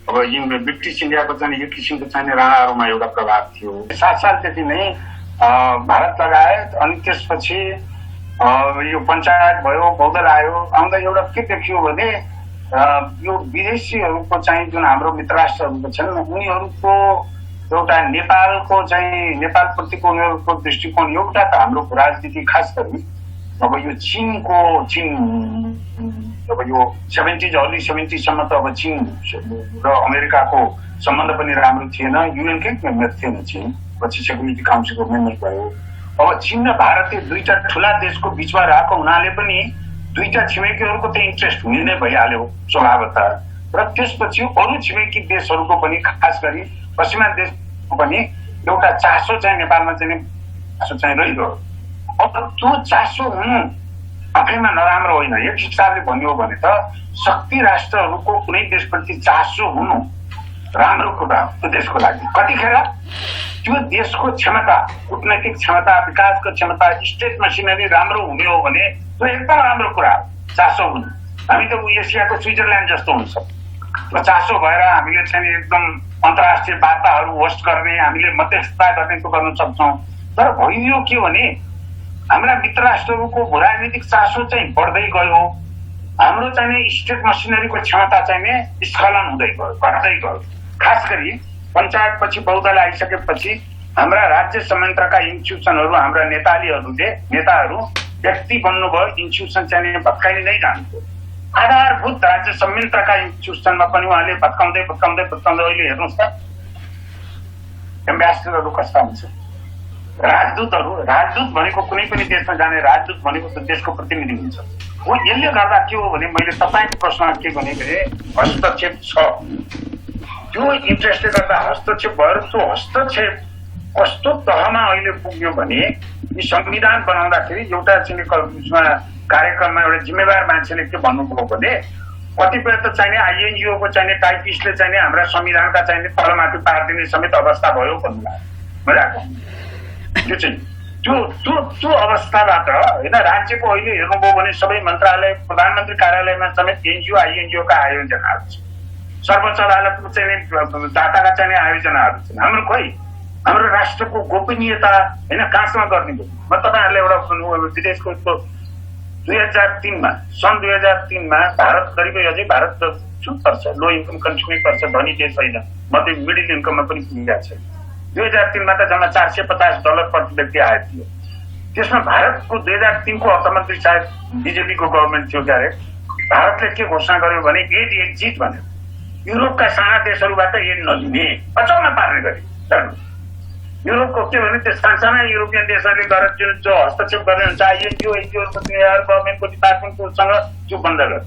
अब ब्रिटिस इन्डियाको चाहिँ यो किसिमको चाहिँ राणाहरूमा एउटा प्रभाव थियो। 7 साल त्यति नै भारत लगायत अनि त्यसपछि यो पञ्चायत भयो, बौद्धल आयो, आउँदा एउटा के देखियो भने यो विदेशीहरूको चाहिँ जुन हाम्रो मित्र राष्ट्रहरू छन् उनीहरूको एउटा नेपालको चाहिँ नेपालप्रतिको उनीहरूको दृष्टिकोण एउटा त हाम्रो राजनीति खास गरी अब यो चीन अब यो 70s अर्ली 70s सम्म त अब चीन र अमेरिकाको सम्बन्ध पनि राम्रो थिएन, युएनकै मेम्बर थिएन चीन, पछि सेक्युरिटी काउन्सिलको मेम्बर भयो। अब चीन र भारत दुईटा ठुला देशको बीचमा रहेको हुनाले पनि दुईटा छिमेकीहरूको त इन्ट्रेस्ट हुने नै भइहाल्यो स्वभावतः र त्यसपछि अरू छिमेकी देशहरूको पनि खास गरी पश्चिमा देशको पनि एउटा चासो चाहिँ नेपालमा चाहिँ चासो चाहिँ रहिरह्यो। अब त्यो चासो हुनु आफैमा नराम्रो होइन। एक हिसाबले भन्यो भने त शक्ति राष्ट्रहरूको कुनै देशप्रति चासो हुनु राम्रो कुरा हो त्यो देशको लागि। कतिखेर त्यो देशको क्षमता, कूटनैतिक क्षमता, विकासको क्षमता, स्टेट मसिनरी राम्रो हुने हो भने त्यो एकदम राम्रो कुरा हो चासो हुनु। हामी त एसियाको स्विजरल्यान्ड जस्तो हुन्छ त्यो चासो भएर हामीले चाहिँ एकदम अन्तर्राष्ट्रिय वार्ताहरू होस्ट गर्ने, हामीले मध्यस्थता गर्ने त्यो गर्न सक्छौँ। तर भइदियो के भने हाम्रा मित्र राष्ट्रहरूको राजनीतिक चासो चाहिँ बढ्दै गयो, हाम्रो चाहिँ स्टेट मसिनरीको क्षमता चाहिँ स्खलन हुँदै गयो, घट्दै गयो। खास गरी पञ्चायत पछि बहुदल आइसकेपछि हाम्रा राज्य संयन्त्रका इन्स्टिट्युसनहरू, हाम्रा नेताहरू व्यक्ति बन्नुभयो, इन्स्टिट्युसन चाहिँ भत्काइ नै जान्थ्यो। आधारभूत राज्य संयन्त्रका इन्स्टिट्युसनमा पनि उहाँले भत्काउँदै अहिले हेर्नुहोस् त एम्बेसडरहरू कस्ता हुन्छ, राजदूत भनेको कुनै पनि देशमा जाने राजदूत भनेको देशको प्रतिनिधि हुन्छ। हो यसले गर्दा के हो भने मैले तपाईँको प्रश्न के भने हस्तक्षेप छ, त्यो इन्ट्रेस्टले गर्दा हस्तक्षेप भयो। त्यो हस्तक्षेप कस्तो तहमा अहिले पुग्यो भने यी संविधान बनाउँदाखेरि एउटा चाहिँ कार्यक्रममा एउटा जिम्मेवार मान्छेले के भन्नुभयो भने कतिपय त चाहिने आइएनजिओ को चाहिने टाइपिस्टले चाहिने हाम्रा संविधानका चाहिने तलमाथि पारिदिने समेत अवस्था भयो भन्नुभयो। मजाको त्यो चाहिँ त्यो अवस्थाबाट होइन राज्यको अहिले हेर्नुभयो भने सबै मन्त्रालय, प्रधानमन्त्री कार्यालयमा समेत एनजिओ आइएनजिओका आयोजनाहरू छन्, सर्वोच्च अदालतको चाहिँ डाटाका चाहिने आयोजनाहरू छन्। हाम्रो खोइ हाम्रो राष्ट्रको गोपनीयता होइन कहाँसम्म गर्ने भयो। म तपाईँहरूलाई एउटा विदेशको 2003 सन् 2003 भारत करिबै अझै भारत चुप्पर छ, लो इन्कम कन्ट्री पर्छ, धनी देश होइन, मध्य मिडिल इन्कममा पनि पुगेको छ। 2003 त जम्मा $450 प्रति व्यक्ति आएको थियो। त्यसमा भारतको 2003 को अर्थमन्त्री सायद बिजेपीको गभर्मेन्ट थियो क्यारे। भारतले के घोषणा गर्यो भने एड एक्जिट भन्यो, युरोपका साना देशहरूबाट एड नलिने, अचम्म पार्ने गरी। युरोपको के भने त्यो साना युरोपियन देशहरूले गरेर जो हस्तक्षेप गर्ने हुन्छ आइएनजिओ गभर्मेन्टको डिपार्टमेन्टकोसँग त्यो बन्द गर्यो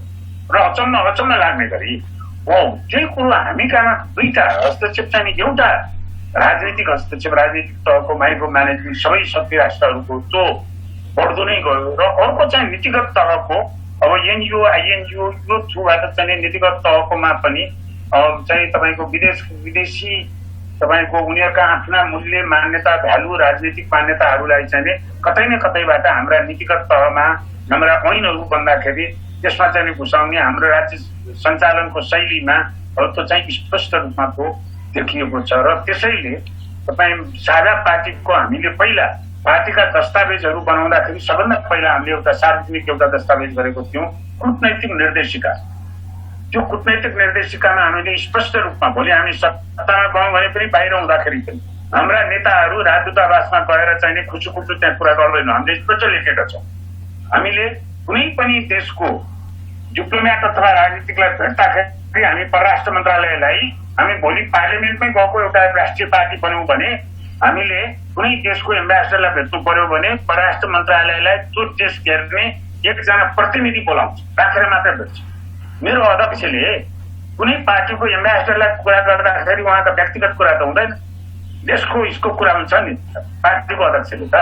र अचम्म लाग्ने गरी हो। त्यही कुरो हामी कहाँ दुईटा हस्तक्षेप चाहिँ एउटा राजनीतिक हस्तक्षेप, राजनीतिक तहको माइक्रो म्यानेजमेन्ट सबै शक्ति राष्ट्रहरूको त्यो बढ्दो नै गयो र अर्को चाहिँ नीतिगत तहको अब एनजिओ आइएनजिओ यो थ्रुबाट चाहिँ नीतिगत तहकोमा पनि चाहिँ तपाईँको विदेशी तपाईँको उनीहरूका आफ्ना मूल्य, मान्यता, भ्यालु, राजनीतिक मान्यताहरूलाई चाहिँ कतै न कतैबाट हाम्रा नीतिगत तहमा हाम्रा ऐनहरू बन्दाखेरि त्यसमा चाहिँ घुसाउने हाम्रो राज्य सञ्चालनको शैलीमा त्यो चाहिँ स्पष्ट रूपमा त्यो देखिएको छ। र त्यसैले तपाईँ साझा पार्टीको हामीले पहिला पार्टीका दस्तावेजहरू बनाउँदाखेरि सबभन्दा पहिला हामीले एउटा सार्वजनिक एउटा दस्तावेज गरेको थियौँ, कूटनैतिक निर्देशिका। त्यो कूटनैतिक निर्देशिकामा हामीले स्पष्ट रूपमा भोलि हामी सत्तामा गयौँ भने पनि बाहिर हुँदाखेरि पनि हाम्रा नेताहरू राजदूतावासमा गएर चाहिँ खुचुखुचु त्यहाँ कुरा गर्दैनौँ, हामीले स्पष्ट लेखेका छौँ। हामीले कुनै पनि देशको डिप्लोमेट अथवा राजनीतिकलाई भेट्दाखेरि हामी परराष्ट्र मन्त्रालयलाई हामी भोलि पार्लियामेन्टमै गएको एउटा राष्ट्रिय पार्टी बन्यौँ भने हामीले कुनै देशको एम्बेसडरलाई भेट्नु पर्यो भने परराष्ट्र मन्त्रालयलाई त्यो देश हेर्ने एकजना प्रतिनिधि बोलाउँछ, राखेर मात्रै भेट्छ। मेरो अध्यक्षले कुनै पार्टीको एम्बेसडरलाई कुरा गर्दाखेरि उहाँको व्यक्तिगत कुरा त हुँदैन, देशको यसको कुरा हुन्छ नि पार्टीको अध्यक्षले त।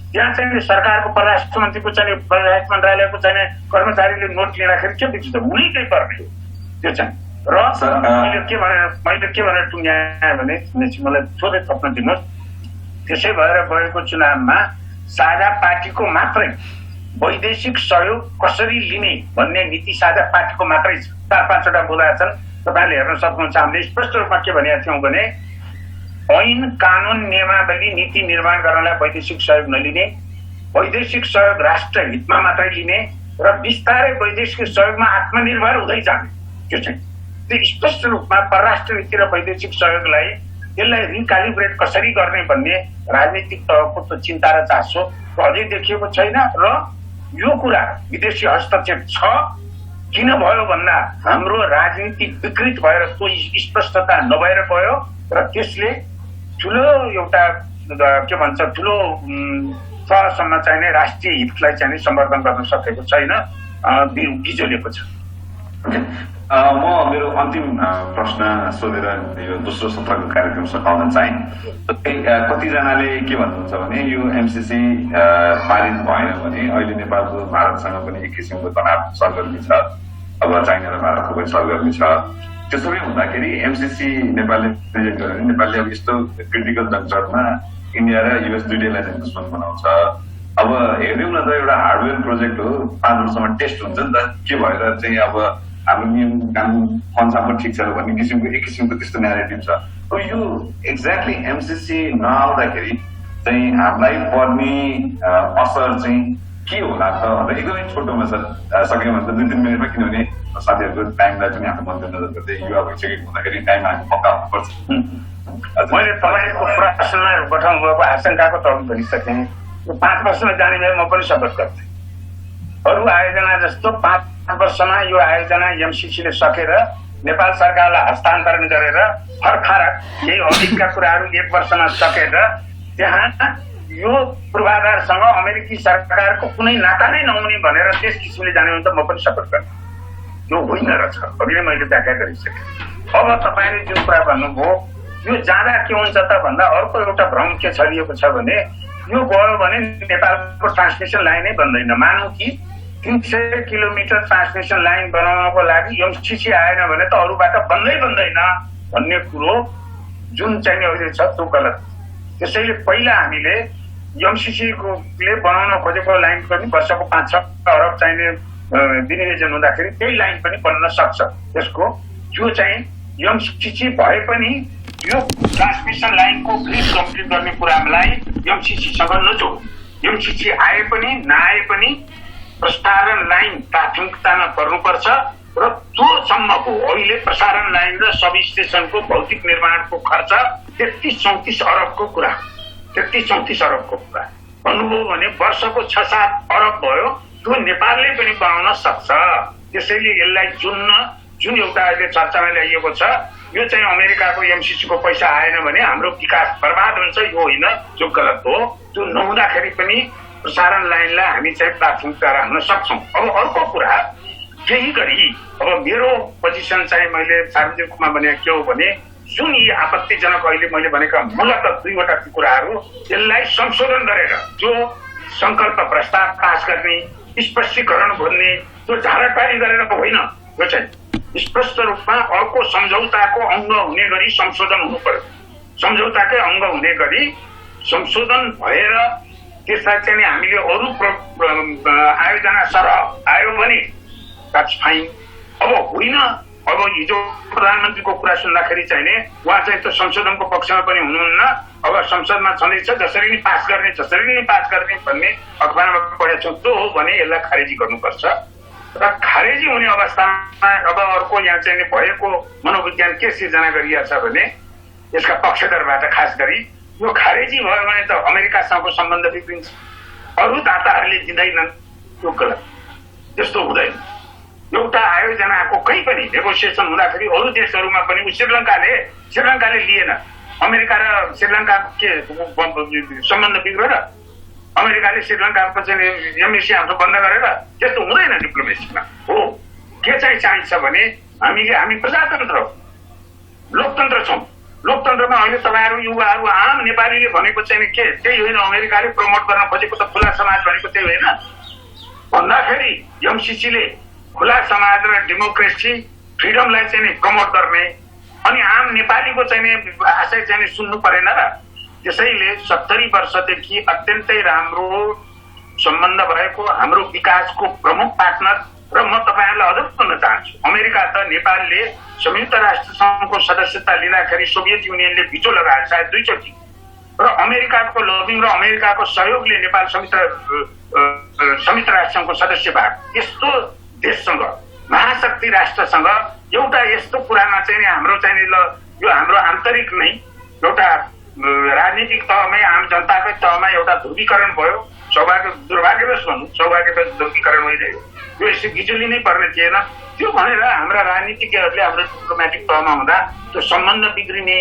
त्यहाँ चाहिँ सरकारको परराष्ट्र मन्त्रीको चाहिँ परराष्ट्र मन्त्रालयको चाहिँ कर्मचारीले नोट लिँदाखेरि के बुझ्छ, हुनै केही पर्ने हो त्यो चाहिँ। र मैले के भनेर टुङ्ग्याएँ भने मलाई थोरै थप्न दिनुहोस्। त्यसै भएर गएको चुनावमा साझा पार्टीको मात्रै वैदेशिक सहयोग कसरी लिने भन्ने नीति साझा पार्टीको मात्रै छ। 4-5वटा बुँदा छन्, तपाईँले हेर्न सक्नुहुन्छ। हामीले स्पष्ट रूपमा के भनेका थियौँ भने ऐन, कानुन, नियमावली, नीति निर्माण गर्नलाई वैदेशिक सहयोग नलिने, वैदेशिक सहयोग राष्ट्र हितमा मात्रै लिने र बिस्तारै वैदेशिक सहयोगमा आत्मनिर्भर हुँदै जाने। त्यो चाहिँ त्यो स्पष्ट रूपमा परराष्ट्र नीति र वैदेशिक सहयोगलाई यसलाई रिकालिब्रेट कसरी गर्ने भन्ने राजनीतिक तहको त्यो चिन्ता र चासो अझै देखिएको छैन। र यो कुरा विदेशी हस्तक्षेप छ किन भयो भन्दा हाम्रो राजनीति विकृत भएर त्यो स्पष्टता नभएर गयो र त्यसले ठुलो एउटा के भन्छ ठुलो तहसम्म चाहिने राष्ट्रिय हितलाई चाहिँ सम्वर्धन गर्न सकेको छैन, बिजोलेको छ। म मेरो अन्तिम प्रश्न सोधेर यो दोस्रो सत्रको कार्यक्रम सकाउन चाहे। कतिजनाले के भन्नुहुन्छ भने यो एमसीसी पारित भएन भने अहिले नेपालको भारतसँग पनि एक किसिमको तनाव सरगर्मी छ, अब चाइना र भारतको पनि सरगर्मी छ। त्यसोले हुँदाखेरि एमसीसी नेपालले प्रेजेन्ट गर्यो भने नेपालले अब यस्तो क्रिटिकल जङ्क्चरमा इन्डिया र युएस दुईटैलाई चाहिँ दुश्मन बनाउँछ। अब हेर्यौँ न त, एउटा हार्डवेयर प्रोजेक्ट हो, 5 वर्षमा टेस्ट हुन्छ नि त, के भएर चाहिँ अब हाम्रो नियम कानुन कन्सापट ठिक छ भन्ने किसिमको एक किसिमको त्यस्तो न्यारेटिभ छ। यो एक्ज्याक्टली एमसीसी नआउँदाखेरि चाहिँ हामीलाई पर्ने असर चाहिँ के होला त भनेर एकदमै छोटोमा सक्यो भने त 2-3 मिनटमा, किनभने साथीहरूको टाइमलाई पनि आफ्नो मध्यनजर गर्दै युवा भइसकेको हुँदाखेरि टाइम हामी पक्का हुनुपर्छ। मैले तपाईँको प्रश्नलाई गठाउनु भएको आशंकाको तौर भनिसकेँ। 5 वर्षमा जाने भए म पनि सपोर्ट गर्थेँ। अरू आयोजना जस्तो 5 वर्षमा यो आयोजना एमसीसीले सकेर नेपाल सरकारलाई हस्तान्तरण गरेर फरफरक केही अघिका कुराहरू 1 वर्षमा सकेर त्यहाँ यो पूर्वाधारसँग अमेरिकी सरकारको कुनै नाता नै नहुने भनेर त्यस किसिमले जाने भने त म पनि सपोर्ट गर्छु। यो होइन रहेछ, अघि नै मैले व्याख्या गरिसकेँ। अब तपाईँले जुन कुरा भन्नुभयो, यो जाँदा के हुन्छ त भन्दा अर्को एउटा भ्रम के छरिएको छ भने यो गयो भने नेपालको ट्रान्समिसन लाइन नै बन्दैन। मानौँ कि 300 किलोमिटर ट्रान्समिसन लाइन बनाउनको लागि एमसीसी आएन भने त अरूबाट बन्दैन भन्ने कुरो जुन चाहिँ अहिले छ त्यो गलत। त्यसैले पहिला हामीले एमसीसीले बनाउन खोजेको लाइन पनि वर्षको 5-6 अरब चाहिने विनियोजन हुँदाखेरि त्यही लाइन पनि बन्न सक्छ। त्यसको जो चाहिँ एमसीसी भए पनि यो ट्रान्समिसन लाइनको ग्रिड कम्प्लिट गर्ने कुरालाई एमसीसीसँग नजोड। एमसीसी आए पनि नआए पनि प्रसारण लाइन प्राथमिकतामा पर्नुपर्छ र त्योसम्मको अहिले प्रसारण लाइन र सब स्टेसनको भौतिक निर्माणको खर्च 33-34 अरबको कुरा भन्नुभयो भने वर्षको 6-7 अरब भयो। त्यो नेपालले पनि बनाउन सक्छ। त्यसैले यसलाई जुन एउटा अहिले चर्चामा ल्याइएको छ, यो चाहिँ अमेरिकाको एमसीसीको पैसा आएन भने हाम्रो विकास बर्बाद हुन्छ, यो होइन, जो गलत हो। त्यो नहुँदाखेरि पनि प्रसारण लाइनलाई हामी चाहिँ प्राथमिकता राख्न सक्छौँ। अब अर्को कुरा केही गरी अब मेरो पोजिसन चाहिँ मैले सार्वजनिक रूपमा भने के हो भने जुन यी आपत्तिजनक अहिले मैले भनेका मूलत 2वटा कुराहरू यसलाई संशोधन गरेर जो संकल्प प्रस्ताव पास गर्ने, स्पष्टीकरण भन्ने, त्यो झाडापारी गरेर होइन, यो चाहिँ स्पष्ट रूपमा अर्को सम्झौताको अंग हुने गरी संशोधन हुनु पर्यो। सम्झौताकै अंग हुने गरी संशोधन भएर त्यसलाई चाहिँ हामीले अरू आयोजना सरह आयो भने द्याट्स फाइन। अब होइन, अब हिजो प्रधानमन्त्रीको कुरा सुन्दाखेरि चाहिँ उहाँ चाहिँ त्यो संशोधनको पक्षमा पनि हुनुहुन्न। अब संसदमा छँदैछ, जसरी नै पास गर्ने भन्ने अखबारमा पढेको छु। त्यो हो भने यसलाई खारेजी गर्नुपर्छ र खारेजी हुने अवस्थामा अब अर्को यहाँ चाहिँ भएको मनोविज्ञान के सिर्जना गरिएको छ भने यसका पक्षधरबाट खास गरी यो खारेजी भयो भने त अमेरिकासँगको सम्बन्ध बिग्रिन्छ, अरू दाताहरूले दिँदैनन्, त्यो गलत। त्यस्तो हुँदैन। एउटा आयोजनाको कहीँ पनि नेगोसिएसन हुँदाखेरि अरू देशहरूमा पनि श्रीलङ्काले लिएन, अमेरिका र श्रीलङ्का के सम्बन्ध बिग्रो र अमेरिकाले श्रीलङ्काको चाहिँ एमएसी हाम्रो बन्द गरेर, त्यस्तो हुँदैन डिप्लोमेसीमा। हो, के चाहिँ चाहिन्छ भने हामी प्रजातन्त्र हौ, लोकतन्त्र छौँ। लोकतन्त्रमा अहिले तपाईँहरू युवाहरू आम नेपालीले भनेको चाहिँ के त्यही होइन, अमेरिकाले प्रमोट गर्न खोजेको त खुला समाज भनेको त्यही होइन भन्दाखेरि एमसीसीले खुला समाज र डेमोक्रेसी फ्रिडमलाई चाहिँ प्रमोट गर्ने अनि आम नेपालीको चाहिँ आशय चाहिँ सुन्नु परेन र। त्यसैले 70 वर्षदेखि अत्यन्तै राम्रो सम्बन्ध भएको हाम्रो विकासको प्रमुख पार्टनर र म तपाईँहरूलाई अझ भन्न चाहन्छु, अमेरिका त नेपालले संयुक्त राष्ट्र सङ्घको सदस्यता लिँदाखेरि सोभियत युनियनले भिटो लगायो सायद 2 चोटि, र अमेरिकाको लबिङ र अमेरिकाको सहयोगले नेपाल संयुक्त राष्ट्र सङ्घको सदस्य भएको। यस्तो देशसँग, महाशक्ति राष्ट्रसँग एउटा यस्तो कुरामा चाहिँ हाम्रो चाहिँ यो हाम्रो आन्तरिक नै एउटा राजनीतिक तहमै आम जनताकै तहमा एउटा ध्रुवीकरण भयो। दुर्भाग्यवश भनौँ, सौभाग्यवश ध्रुवीकरण भइरह्यो। यो यस्तो बिजुली नै पर्ने थिएन। त्यो भनेर हाम्रा राजनीतिज्ञहरूले हाम्रो डिप्लोमेटिक तहमा हुँदा त्यो सम्बन्ध बिग्रिने,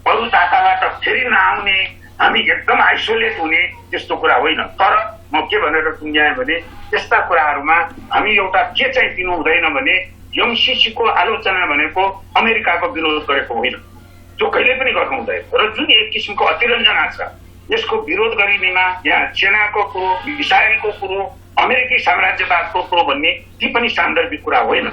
अरू दाताबाट फेरि नआउने, हामी एकदम आइसोलेट हुने त्यस्तो कुरा होइन। तर म के भनेर टुङ्ग्याएँ भने त्यस्ता कुराहरूमा हामी एउटा के चाहिँ दिनु हुँदैन भने एमसीसीको आलोचना भनेको अमेरिकाको विरोध गरेको होइन, त्यो कहिले पनि गर्नु हुँदैन। र जुन एक किसिमको अतिरञ्जना छ यसको विरोध गरिनेमा यहाँ सेनाको कुरो, मिसाइलको कुरो, अमेरिकी साम्राज्यवादको कुरो भन्ने ती पनि सान्दर्भिक कुरा होइन।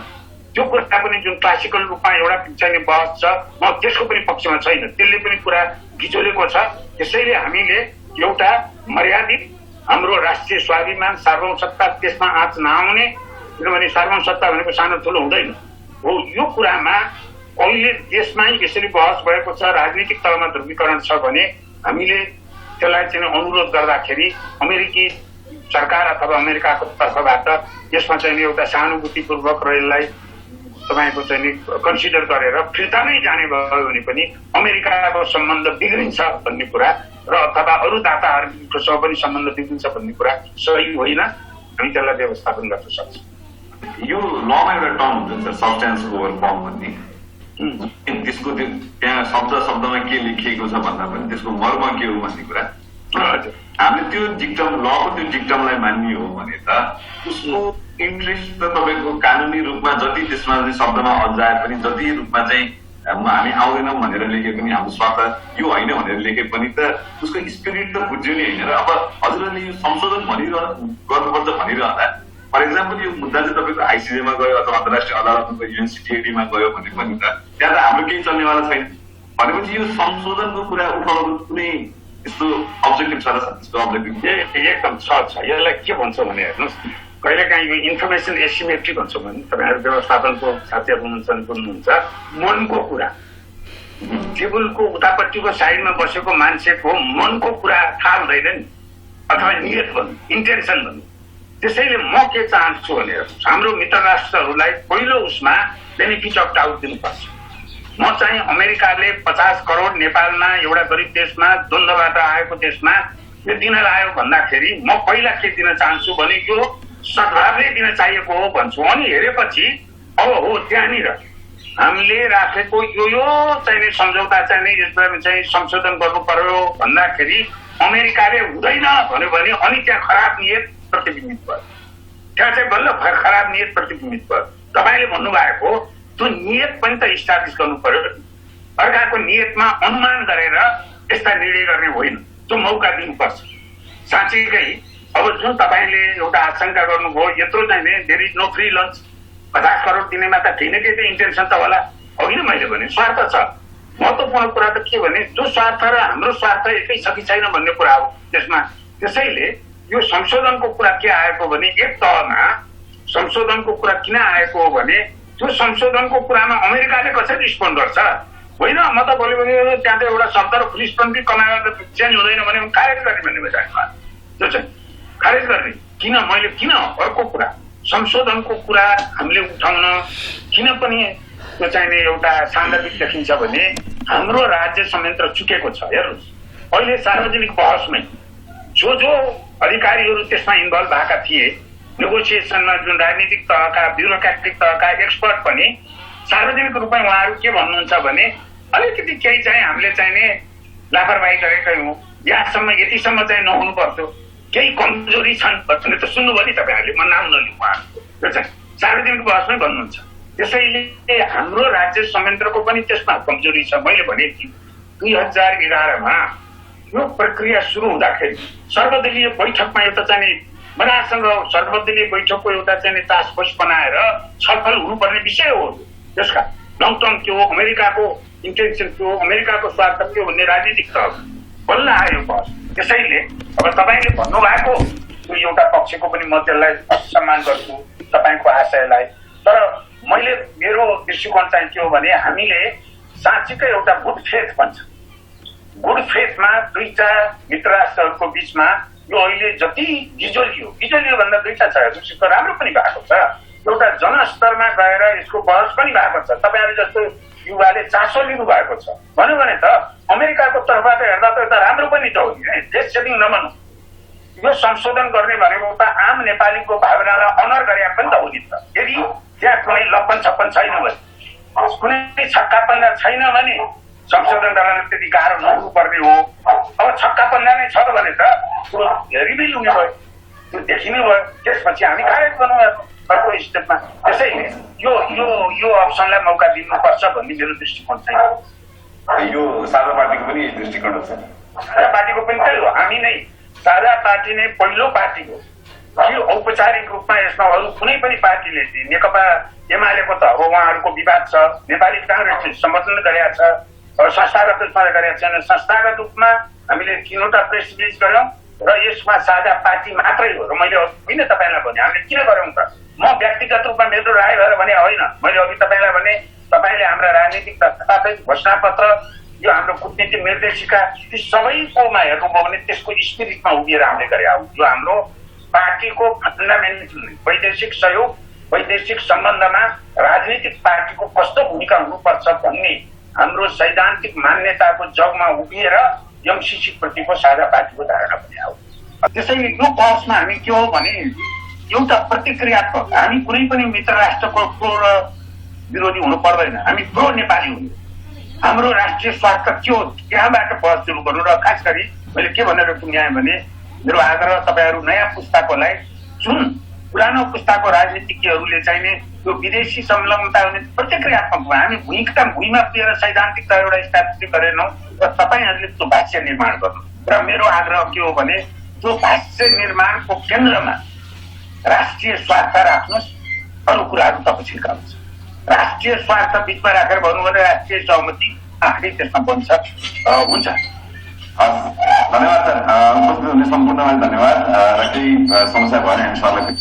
त्यो कुरा पनि जुन क्लासिकल रूपमा एउटा चाहिँ बहस छ म त्यसको पनि पक्षमा छैन, त्यसले पनि कुरा गिचोलेको छ। त्यसैले हामीले एउटा मर्यादित हाम्रो राष्ट्रिय स्वाभिमान सार्वभौमसत्ता त्यसमा आँच नआउने, किनभने सार्वभौमसत्ता भनेको सानो ठुलो हुँदैन हो। यो कुरामा अहिले देशमै यसरी बहस भएको छ, राजनीतिक तलमा ध्रुवीकरण छ भने हामीले त्यसलाई चाहिँ अनुरोध गर्दाखेरि अमेरिकी सरकार अथवा अमेरिकाको तर्फबाट यसमा चाहिँ एउटा सहानुभूतिपूर्वक र यसलाई तपाईँको चाहिँ कन्सिडर गरेर फिर्ता नै जाने भयो भने पनि अमेरिकाको सम्बन्ध बिग्रिन्छ भन्ने कुरा र अथवा अरू दाताहरूसँग पनि सम्बन्ध बिग्रिन्छ भन्ने कुरा सही होइन। हामी त्यसलाई व्यवस्थापन गर्न सक्छौँ। यो लमा एउटा टर्म हुन्छ सब्सटेन्स ओभर फर्म भन्ने, त्यसको त्यहाँ शब्दमा के लेखिएको छ भन्दा पनि त्यसको मर्म के हो भन्ने कुरा हामीले त्यो डिक्टम लको त्यो डिक्टमलाई मान्ने हो भने त उसको इन्ट्रेस्ट त तपाईँको कानुनी रूपमा जति त्यसमा शब्दमा अल्झाए पनि जति रूपमा चाहिँ हामी आउँदैनौँ भनेर लेखे पनि हाम्रो स्वार्थ यो होइन भनेर लेखे पनि त उसको स्पिरिट त बुझ्यो नि होइन। र अब हजुरले यो संशोधन गर्नुपर्छ भनिरहँदा फर इक्जाम्पल यो मुद्दा चाहिँ तपाईँको आइसिजेमा गयो अथवा अन्तर्राष्ट्रिय अदालतमा युएनसिटिएडीमा गयो भने पनि त त्यहाँ त हाम्रो केही चल्नेवाला छैन भनेपछि यो संशोधनको कुरा उठाउनु कुनै यस्तो अब्जेक्टिभ छ र त्यसको अब्जेक्टिभ एकदम छ। यसलाई के भन्छ भने हेर्नुहोस्, कहिलेकाहीँ यो इन्फर्मेसन एसिमेट्री भन्छौँ भने तपाईँहरू व्यवस्थापनको साथीहरू हुनुहुन्छ, मनको कुरा टेबलको उतापट्टिको साइडमा बसेको मान्छेको मनको कुरा थाहा हुँदैन नि, अथवा नियत भन्नु, इन्टेन्सन भन्नु। त्यसैले म के चाहन्छु भने हाम्रो मित्र राष्ट्रहरूलाई पहिलो उसमा बेनिफिट अफ डाउट दिनुपर्छ। म चाहिँ अमेरिकाले 50 करोड नेपालमा एउटा गरिब देशमा द्वन्द्वबाट आएको देशमा यो दिन लाग्यो भन्दाखेरि म पहिला के दिन चाहन्छु भने यो सद्भावले दिन चाहिएको हो भन्छु। अनि हेरेपछि अब हो त्यहाँनिर हामीले राखेको यो चाहिँ सम्झौता चाहिँ यसमा चाहिँ संशोधन गर्नु पर्यो भन्दाखेरि अमेरिकाले हुँदैन भन्यो भने अनि त्यहाँ खराब नियत प्रतिबिम्बित भयो, त्यहाँ चाहिँ बल्ल खराब नियत प्रतिबिम्बित भयो। तपाईँले भन्नुभएको त्यो नियत पनि त इस्टाब्लिस गर्नु पर्यो। अर्काको नियतमा अनुमान गरेर यस्ता निर्णय गर्ने होइन, त्यो मौका दिनुपर्छ। साँच्चीकै अब जुन तपाईँले एउटा आशंका गर्नुभयो यत्रो चाहिँ there is no free lunch, 50 crore दिनेमा त केही न केही त इन्टेन्सन त होला, होइन? मैले भने स्वार्थ छ। महत्त्वपूर्ण कुरा त के भने त्यो स्वार्थ र हाम्रो स्वार्थ एकै छ कि छैन भन्ने कुरा हो त्यसमा। त्यसैले यो संशोधनको कुरा के आएको भने एक तहमा संशोधनको कुरा किन आएको हो भने त्यो संशोधनको कुरामा अमेरिकाले कसरी रिस्पोन्ड गर्छ? होइन म त भोलि भने त्यहाँ त एउटा शब्द र रिस्पोन्ड पनि कमाएर चेन्ज हुँदैन भने खारेज गर्ने भन्ने विचारमा त्यो चाहिँ खारेज गर्ने। किन अर्को कुरा संशोधनको कुरा हामीले उठाउन किन पनि त्यो चाहिँ एउटा सान्दर्भिक देखिन्छ भने हाम्रो राज्य संयन्त्र चुकेको छ। हेर्नुहोस्, अहिले सार्वजनिक बहसमै जो अधिकारीहरू त्यसमा इन्भल्भ भएका थिए, नेगोसिएसनमा जुन राजनीतिक तहका ब्युरोक्रेटिक तहका एक्सपर्ट पनि सार्वजनिक रूपमा उहाँहरू के भन्नुहुन्छ भने अलिकति केही चाहिँ हामीले चाहिने लापरवाही गरेकै हौँ, यहाँसम्म यतिसम्म चाहिँ नहुनु पर्थ्यो, केही कमजोरी छन् भन्ने त सुन्नुभयो नि तपाईँहरूले, म नाम नलिउँ उहाँहरूको, त्यो चाहिँ सार्वजनिक बहसमै भन्नुहुन्छ। त्यसैले हाम्रो राज्य संयन्त्रको पनि त्यसमा कमजोरी छ। मैले भने 2011मा यो प्रक्रिया सुरु हुँदाखेरि सर्वदलीय बैठकमा एउटा चाहिँ मनासँग सर्वदलीय बैठकको एउटा चाहिँ टास्क फोर्स बनाएर छलफल हुनुपर्ने विषय हो। त्यसका लङ टर्म के हो, अमेरिकाको इन्टेन्सन के हो, अमेरिकाको स्वार्थ के हो भन्ने राजनीतिक तह बल्ल आयो बस। त्यसैले अब तपाईँले भन्नुभएको एउटा पक्षको पनि म त्यसलाई सम्मान गर्छु तपाईँको आशयलाई, तर मैले मेरो दृष्टिकोण चाहिँ के हो भने हामीले साँच्चीकै एउटा गुड फेथ भन्छ, गुड फेथमा दुईटा मित्र राष्ट्रहरूको बिचमा यो अहिले जति गिजोलियो भन्दा दुईटा छ, राम्रो पनि भएको छ, एउटा जनस्तरमा गएर यसको बहस पनि भएको छ। तपाईँहरू जस्तो युवाले चासो लिनु भएको छ भन्यो भने त अमेरिकाको तर्फबाट हेर्दा त एउटा राम्रो पनि त हो नि, देश सेभिङ नमान्नु। यो संशोधन गर्ने भनेको त आम नेपालीको भावनालाई अनर गरे पनि त हो नि त। यदि त्यहाँ कुनै लप्पन छप्पन छैन भने, कुनै छक्का पन्ना छैन भने संशोधन गर्न त्यति गाह्रो नहुनुपर्ने हो। अब छक्का पन्जा नै छ भने त त्यो रिभिल हुने भयो, त्यो देखिने भयो, त्यसपछि हामी खारेज गर्नु अर्को स्टेपमा। त्यसैले यो अप्सनलाई मौका दिनुपर्छ भन्ने मेरो दृष्टिकोण चाहिँ। यो साझा पार्टीको पनि दृष्टिकोण छ। साझा पार्टीको पनि त्यही हो, हामी नै साझा पार्टी नै पहिलो पार्टी हो कि औपचारिक रूपमा यसमा अरू कुनै पनि पार्टीले नेकपा एमालेको त अब उहाँहरूको विवाद छ, नेपाली काङ्ग्रेसले समर्थन गरेका छ, संस्थागत रूपमा गरेका छैन। संस्थागत रूपमा हामीले 3वटा प्रेस रिलिज गर्यौँ र यसमा साझा पार्टी मात्रै हो। र मैले होइन तपाईँलाई भने हामीले किन गऱ्यौँ त, म व्यक्तिगत रूपमा मेरो राय भएर भने होइन, मैले अघि तपाईँलाई भने तपाईँले हाम्रा राजनीतिक दस्तावेज घोषणापत्र यो हाम्रो कूटनीतिक निर्देशिका ती सबैकोमा हेर्नुभयो भने त्यसको स्पिरिटमा उभिएर हामीले गरे हौ। यो हाम्रो पार्टीको फन्डामेन्टल वैदेशिक सहयोग, वैदेशिक सम्बन्धमा राजनीतिक पार्टीको कस्तो भूमिका हुनुपर्छ भन्ने हाम्रो सैद्धान्तिक मान्यताको जगमा उभिएर एमसीसी प्रतिको साझा पार्टीको धारणा पनि हो। त्यसैले यो बहसमा हामी के हो भने एउटा प्रतिक्रियात्मक, हामी कुनै पनि मित्र राष्ट्रको प्रो र विरोधी हुनु पर्दैन, हामी प्रो नेपाली हुनु। हाम्रो राष्ट्रिय स्वार्थ के हो त्यहाँबाट बहस सुरु गर्नु। र खास गरी मैले के भनेर टुङ्ग्याएँ भने मेरो आग्रह तपाईँहरू नयाँ पुस्ताकोलाई, जुन पुरानो पुस्ताको राजनीतिज्ञहरूले चाहिने यो विदेशी संलग्नता हुने प्रतिक्रियात्मक भयो, हामी भुइँमा पुगेर सैद्धान्तिकता एउटा स्थापित गरेनौँ र तपाईँहरूले त्यो भाष्य निर्माण गर्नु। र मेरो आग्रह के हो भने त्यो भाष्य निर्माणको केन्द्रमा राष्ट्रिय स्वार्थ राख्नुहोस्, अरू कुराहरू तपछिका हुन्छ। राष्ट्रिय स्वार्थ बिचमा राखेर भन्नु भने राष्ट्रिय सहमति आखिरी त्यसमा बन्छ हुन्छ। धन्यवाद सर, उपस्थित हुने सम्पूर्णलाई धन्यवाद। र केही समस्या भयो भने हामी सरलाई